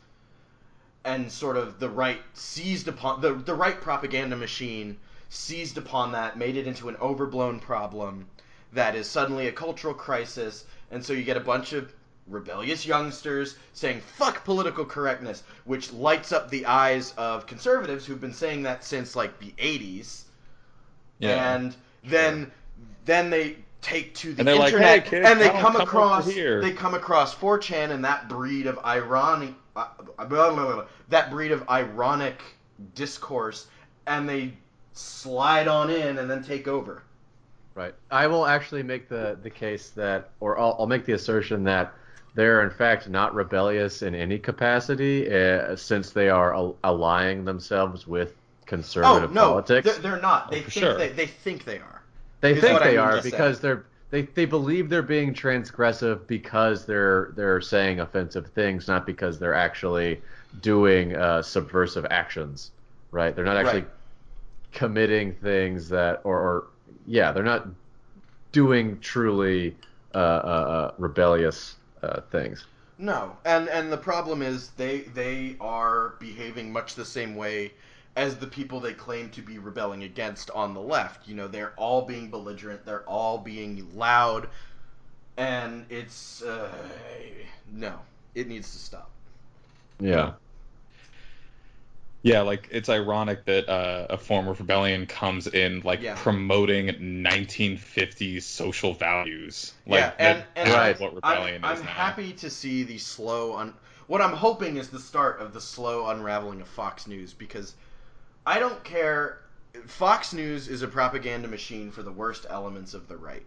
and sort of the right seized upon the right propaganda machine seized upon that, made it into an overblown problem that is suddenly a cultural crisis, and so you get a bunch of rebellious youngsters saying fuck political correctness, which lights up the eyes of conservatives who've been saying that since like the 80s. Yeah, And then they take to the and they're like, hey internet kids, and they now come come over across here. 4chan and that breed of ironic discourse, and they slide on in and then take over. Right. I will actually make the case that, or I'll make the assertion that they're in fact not rebellious in any capacity, since they are allying themselves with Oh conservative no, politics. they're not. For sure. They think they are. They Is think what I they mean are to say. because they believe they're being transgressive because they're saying offensive things, not because they're actually doing subversive actions. Right? They're not actually Right. committing things that, or yeah, they're not doing truly rebellious things. No, and the problem is they are behaving much the same way as the people they claim to be rebelling against on the left. You know, they're all being belligerent, they're all being loud, and it's no, it needs to stop. Yeah. Yeah, like it's ironic that a form of rebellion comes in like Yeah. promoting 1950s social values. Yeah, Like and Right. that's what rebellion I'm is now. happy to see the what I'm hoping is the start of the slow unraveling of Fox News, because I don't care. Fox News is a propaganda machine for the worst elements of the right.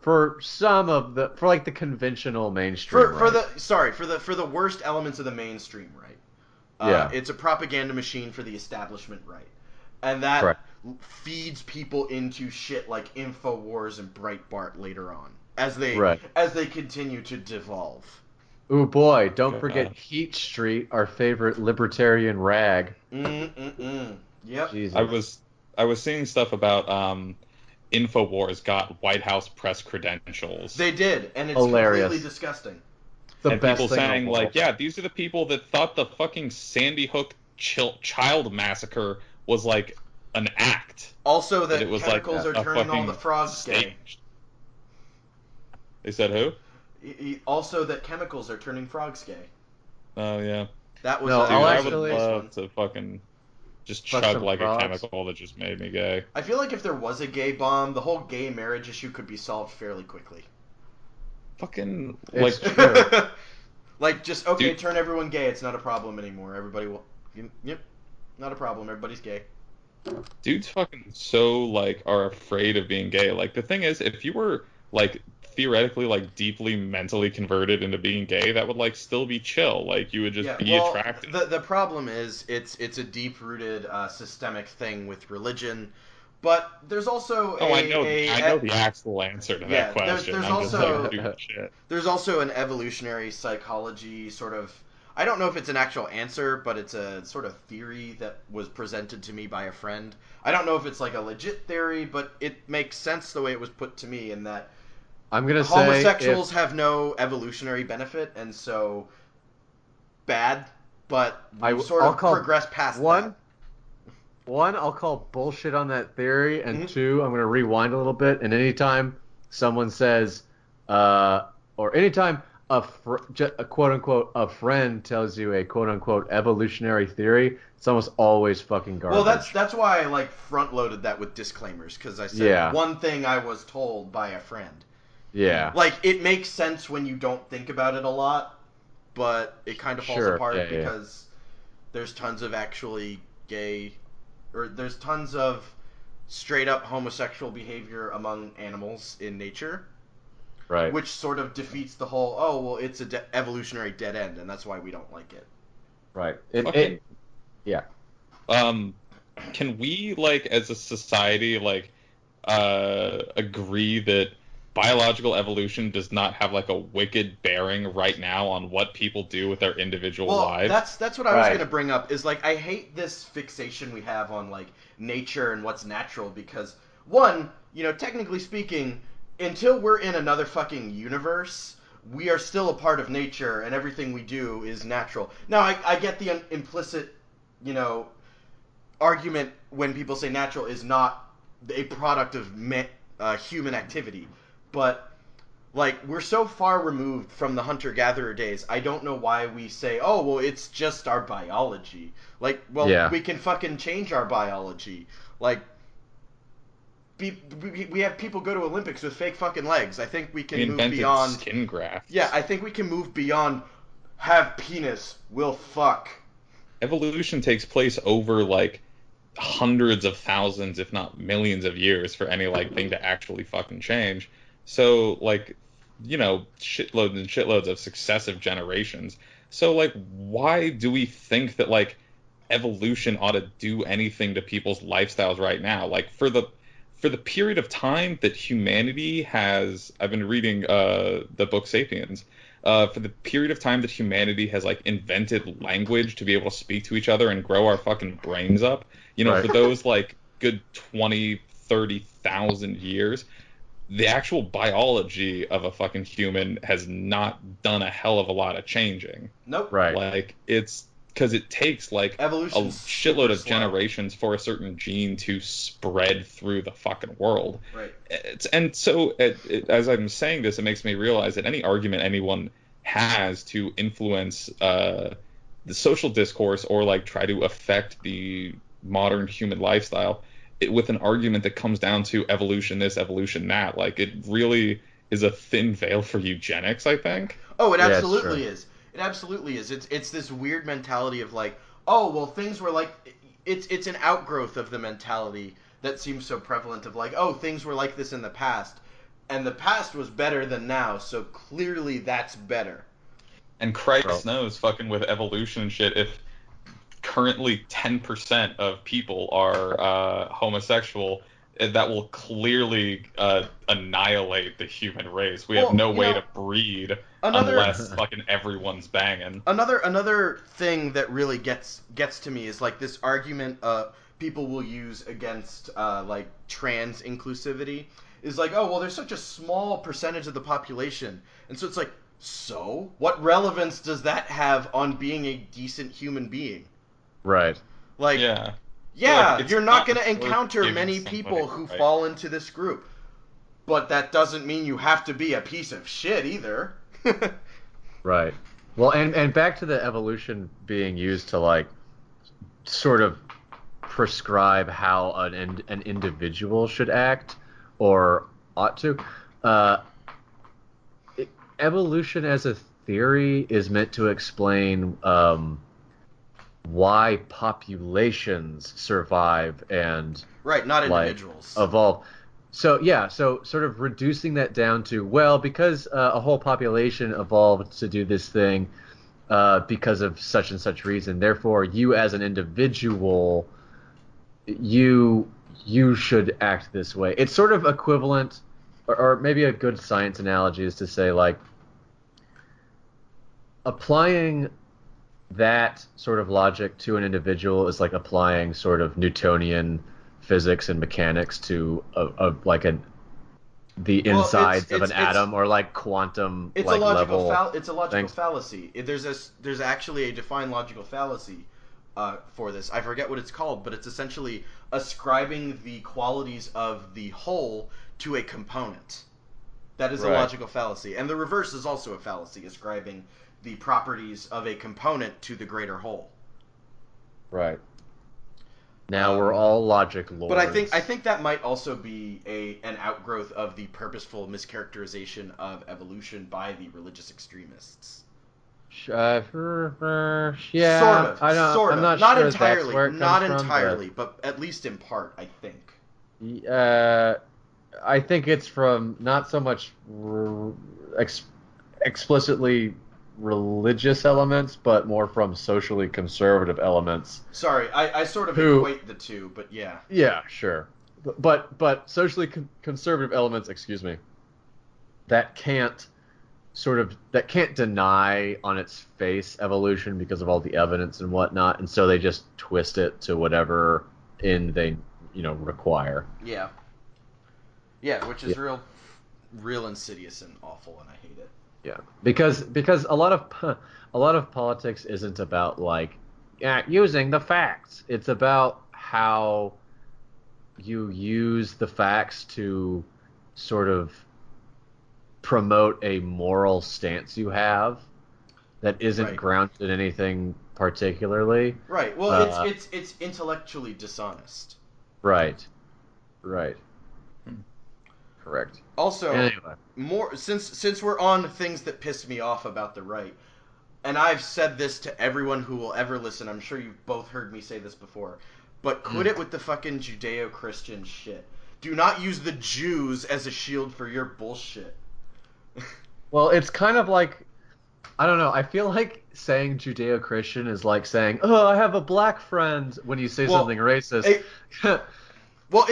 For some of for like the conventional mainstream, For right? for the worst elements of the mainstream right. Yeah. It's a propaganda machine for the establishment right, and that Correct. feeds people into shit like Infowars and Breitbart later on Right. as they continue to devolve. Ooh boy, don't Yeah. forget Heat Street, our favorite libertarian rag. Yep. I Jesus. was I was seeing stuff about Infowars got White House press credentials They did, and it's completely Hilarious. disgusting. The and best people thing in the saying like, world. yeah, these are the people that thought the fucking Sandy Hook child massacre was like an act, Also, that it that was like chemicals are a turning all the fucking frogs gay. staged. They said who? Also, that chemicals are turning frogs gay. Oh yeah. That was No, a, Dude, I'll that I was a would actually nice one. love to fucking just fuck chug some like a frogs. chemical that just made me gay. I feel like if there was a gay bomb, the whole gay marriage issue could be solved fairly quickly. Fucking It's like, true. Like, just, okay, dude, turn everyone gay. It's not a problem anymore. Everybody will. Yep. Not a problem. Everybody's gay. dudes fucking so like are afraid of being gay. Like the thing is, if you were like theoretically like deeply mentally converted into being gay, that would like still be chill. Like you would just Yeah, be well, attracted. the problem is it's a deep rooted systemic thing with religion, but there's also Oh, I know the actual answer to that yeah, question. I'm just like shooting shit. there's also an evolutionary psychology sort of, I don't know if it's an actual answer, but it's a sort of theory that was presented to me by a friend. I don't know if it's like a legit theory, but it makes sense the way it was put to me, in that I'm gonna say homosexuals have no evolutionary benefit, and so bad, but we sort I'll of call progress past one. that. One, I'll call bullshit on that theory, and Mhm. two, I'm gonna rewind a little bit. And anytime someone says, or anytime a quote unquote a friend tells you a quote unquote evolutionary theory, it's almost always fucking garbage. Well, that's why I like front loaded that with disclaimers, because I said Yeah. one thing I was told by a friend. Yeah. Like, it makes sense when you don't think about it a lot, but it kind of falls Sure. apart Yeah. because there's tons of actually gay, or there's tons of straight up homosexual behavior among animals in nature. Right. which sort of defeats the whole, oh, well, it's a evolutionary dead end, and that's why we don't like it. Right. Yeah. Can we, like, as a society, like, agree that biological evolution does not have, like, a wicked bearing right now on what people do with their individual lives? That's what I was gonna bring up. Is like I hate this fixation we have on like nature and what's natural because one, technically speaking, until we're in another fucking universe, we are still a part of nature, and everything we do is natural. Now I get the implicit, argument when people say natural is not a product of human activity, but like we're so far removed from the hunter-gatherer days, I don't know why we say, oh, well, it's just our biology. Like, well, Yeah. we can fucking change our biology. Like, we have people go to Olympics with fake fucking legs. I think we can We move invented beyond skin grafts. Yeah, I think we can move beyond have penis, will fuck. Evolution takes place over, like, hundreds of thousands, if not millions of years for any, like, thing to actually fucking change. So, like, shitloads and shitloads of successive generations. So, like, why do we think that, like, evolution ought to do anything to people's lifestyles right now? Like, for the period of time that humanity has, I've been reading the book Sapiens. For the period of time that humanity has, like, invented language to be able to speak to each other and grow our fucking brains up, Right. for those, like, good 20, 30,000 years, the actual biology of a fucking human has not done a hell of a lot of changing. Nope. Right. Like, it's because it takes, like, Evolution's a shitload of super slow. generations for a certain gene to spread through the fucking world. Right. And so, as I'm saying this, it makes me realize that any argument anyone has to influence the social discourse or, like, try to affect the modern human lifestyle with an argument that comes down to evolution this, evolution that, like, it really is a thin veil for eugenics, I think. Oh, it Yeah, it's absolutely true. is. It absolutely is. It's this weird mentality of like, oh, well, things were like. It's an outgrowth of the mentality that seems so prevalent of like, oh, things were like this in the past, and the past was better than now, so clearly that's better. And Christ Bro. knows, fucking with evolution and shit, if currently 10% of people are homosexual, that will clearly annihilate the human race. We have Well, no way to breed another unless fucking everyone's banging. another thing that really gets to me is like this argument people will use against like trans inclusivity is like, oh, well, there's such a small percentage of the population, and so it's like, so what relevance does that have on being a decent human being? Right. Like, Yeah. yeah, Like, it's you're not going not to worth encounter giving many somebody people who right. fall into this group, but that doesn't mean you have to be a piece of shit either. Right. Well, and back to the evolution being used to, like, sort of prescribe how an individual should act or ought to. Uh, Evolution as a theory is meant to explain why populations survive and, Right, not like, individuals. evolve. So yeah, so sort of reducing that down to, well, because a whole population evolved to do this thing because of such and such reason, therefore you as an individual, you should act this way. It's sort of equivalent, or maybe a good science analogy is to say, like, applying that sort of logic to an individual is like applying sort of Newtonian physics and mechanics to the Well, insides of it's an atom, or like quantum it's like a logical level it's a logical things. fallacy. There's actually a defined logical fallacy for this. I forget what it's called, but it's essentially ascribing the qualities of the whole to a component. That is a Right. logical fallacy, and the reverse is also a fallacy, ascribing the properties of a component to the greater whole. Right. Now we're all logic lords. But I think that might also be an outgrowth of the purposeful mischaracterization of evolution by the religious extremists. Yeah, Sort of. I don't. Sort I'm of. not Not sure entirely. that's where it Not comes entirely, but at least in part, I think. from. I think it's from not so much explicitly religious elements, but more from socially conservative elements. Sorry, I sort of Who- equate the two, but yeah. Yeah, sure. But socially conservative elements, excuse me, that can't deny on its face evolution because of all the evidence and whatnot, and so they just twist it to whatever end they require. Yeah. Yeah, which is real insidious and awful, and I hate it. Yeah, because a lot of politics isn't about like using the facts. It's about how you use the facts to sort of promote a moral stance you have that isn't Right. grounded in anything particularly. Right. Well, it's intellectually dishonest. Right. Correct. Also, Anyway. more since we're on things that piss me off about the right, and I've said this to everyone who will ever listen. I'm sure you've both heard me say this before, but quit it with the fucking Judeo-Christian shit. Do not use the Jews as a shield for your bullshit. Well, it's kind of like, I don't know. I feel like saying Judeo-Christian is like saying, "Oh, I have a black friend," when you say something racist. Well,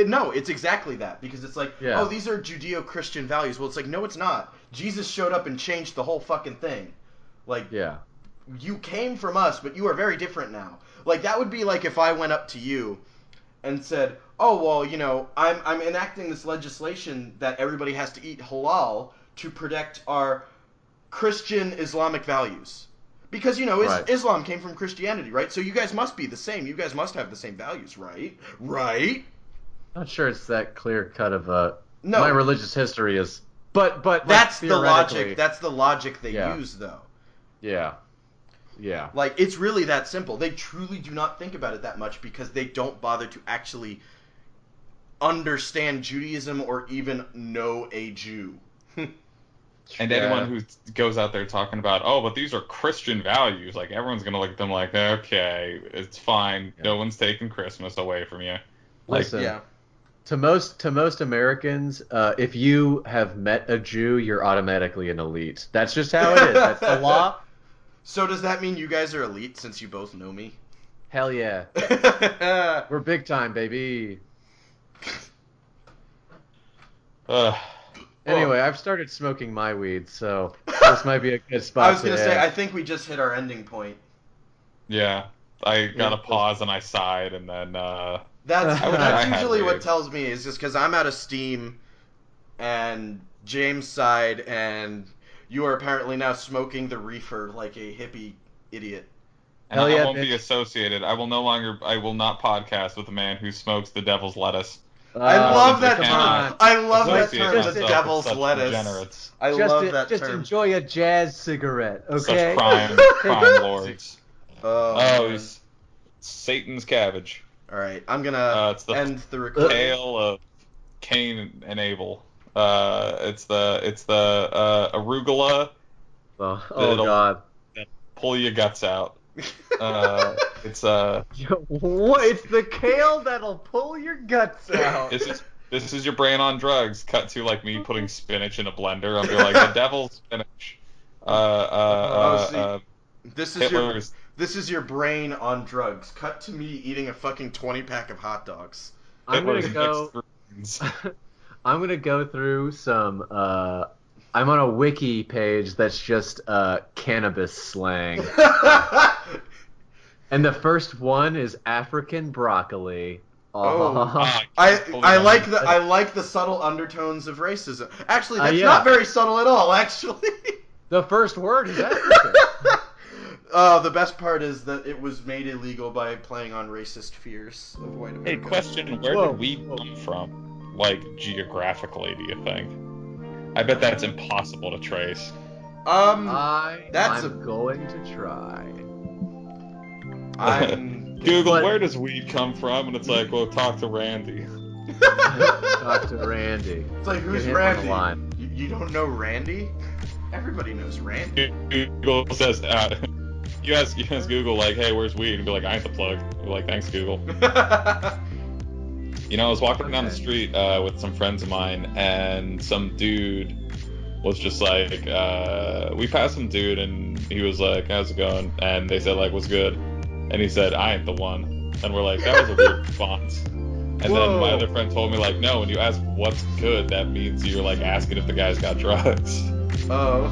no, it's exactly that, because it's like, Yeah. oh, these are Judeo-Christian values. Well, it's like, no, it's not. Jesus showed up and changed the whole fucking thing. Like, Yeah. you came from us, but you are very different now. Like, that would be like if I went up to you and said, oh, well, I'm enacting this legislation that everybody has to eat halal to protect our Christian Islamic values. Because, Right. Islam came from Christianity, right? So you guys must be the same. You guys must have the same values, right? Right? Not sure it's that clear cut of No. my religious history is, but That's the theoretically- logic. That's the logic they Yeah. use, though. Yeah. Like, it's really that simple. They truly do not think about it that much because they don't bother to actually understand Judaism or even know a Jew. And Yeah. anyone who goes out there talking about, oh, but these are Christian values, like everyone's gonna look at them like, okay, it's fine. Yeah. No one's taking Christmas away from you. Listen, Yeah. to most Americans, if you have met a Jew, you're automatically an elite. That's just how it is. That's the law. So does that mean you guys are elite since you both know me? Hell yeah. We're big time, baby. Anyway, I've started smoking my weed, so this might be a good spot. I was going to say, end. I think we just hit our ending point. Yeah, I got Yeah. a pause and I sighed, and then That's I wish I that's had usually what weed. tells me is just because I'm out of steam, and James sighed, and you are apparently now smoking the reefer like a hippie idiot. and Hell I yeah, won't be bitch. associated. I will not podcast with a man who smokes the devil's lettuce. I love they that term. cannot I love that Associate term, myself the with devil's such lettuce. degenerates, I love that just term. enjoy a jazz cigarette, okay? such crime lords. Oh, Oh, man. he's Satan's cabbage. All right, I'm gonna It's the end the recording. Tale of Cain and Abel. It's the arugula. Oh It'll- God. Pull your guts out. It's What? It's the kale that'll pull your guts out. this is your brain on drugs. Cut to like me putting spinach in a blender. I'll be like the devil's spinach. This is Hitler's. This is your brain on drugs. Cut to me eating a fucking 20-pack of hot dogs. I'm gonna Hitler's go. mixed greens. I'm gonna go through some. I'm on a wiki page that's just cannabis slang, and the first one is African broccoli. Oh. Ah, I like the subtle undertones of racism. Actually, that's yeah. not very subtle at all. Actually, The first word is African. the best part is that it was made illegal by playing on racist fears of white Hey, America. question: where Whoa. did we come from? Like geographically, do you think? I bet that's impossible to trace. I'm going to try. Google, But- where does weed come from? And it's like, well, talk to Randy. Talk to Randy. It's like, who's Get him on the Randy? line. You don't know Randy? Everybody knows Randy. Google says, you ask Google, like, hey, where's weed? And be like, I ain't the plug. Be like, thanks, Google. I was walking down the street with some friends of mine, and some dude was just like, we passed some dude, and he was like, how's it going? And they said, like, what's good? And he said, I ain't the one. And we're like, that was a weird response. And Whoa. then my other friend told me, like, no, when you ask what's good, that means you're, like, asking if the guy's got drugs. Oh.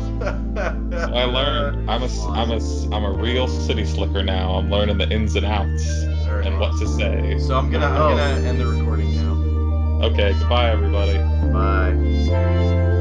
So I learned, I'm a real city slicker now. I'm learning the ins and outs Alright. and what to say. So I'm gonna end the recording now. Okay, goodbye, everybody. Bye.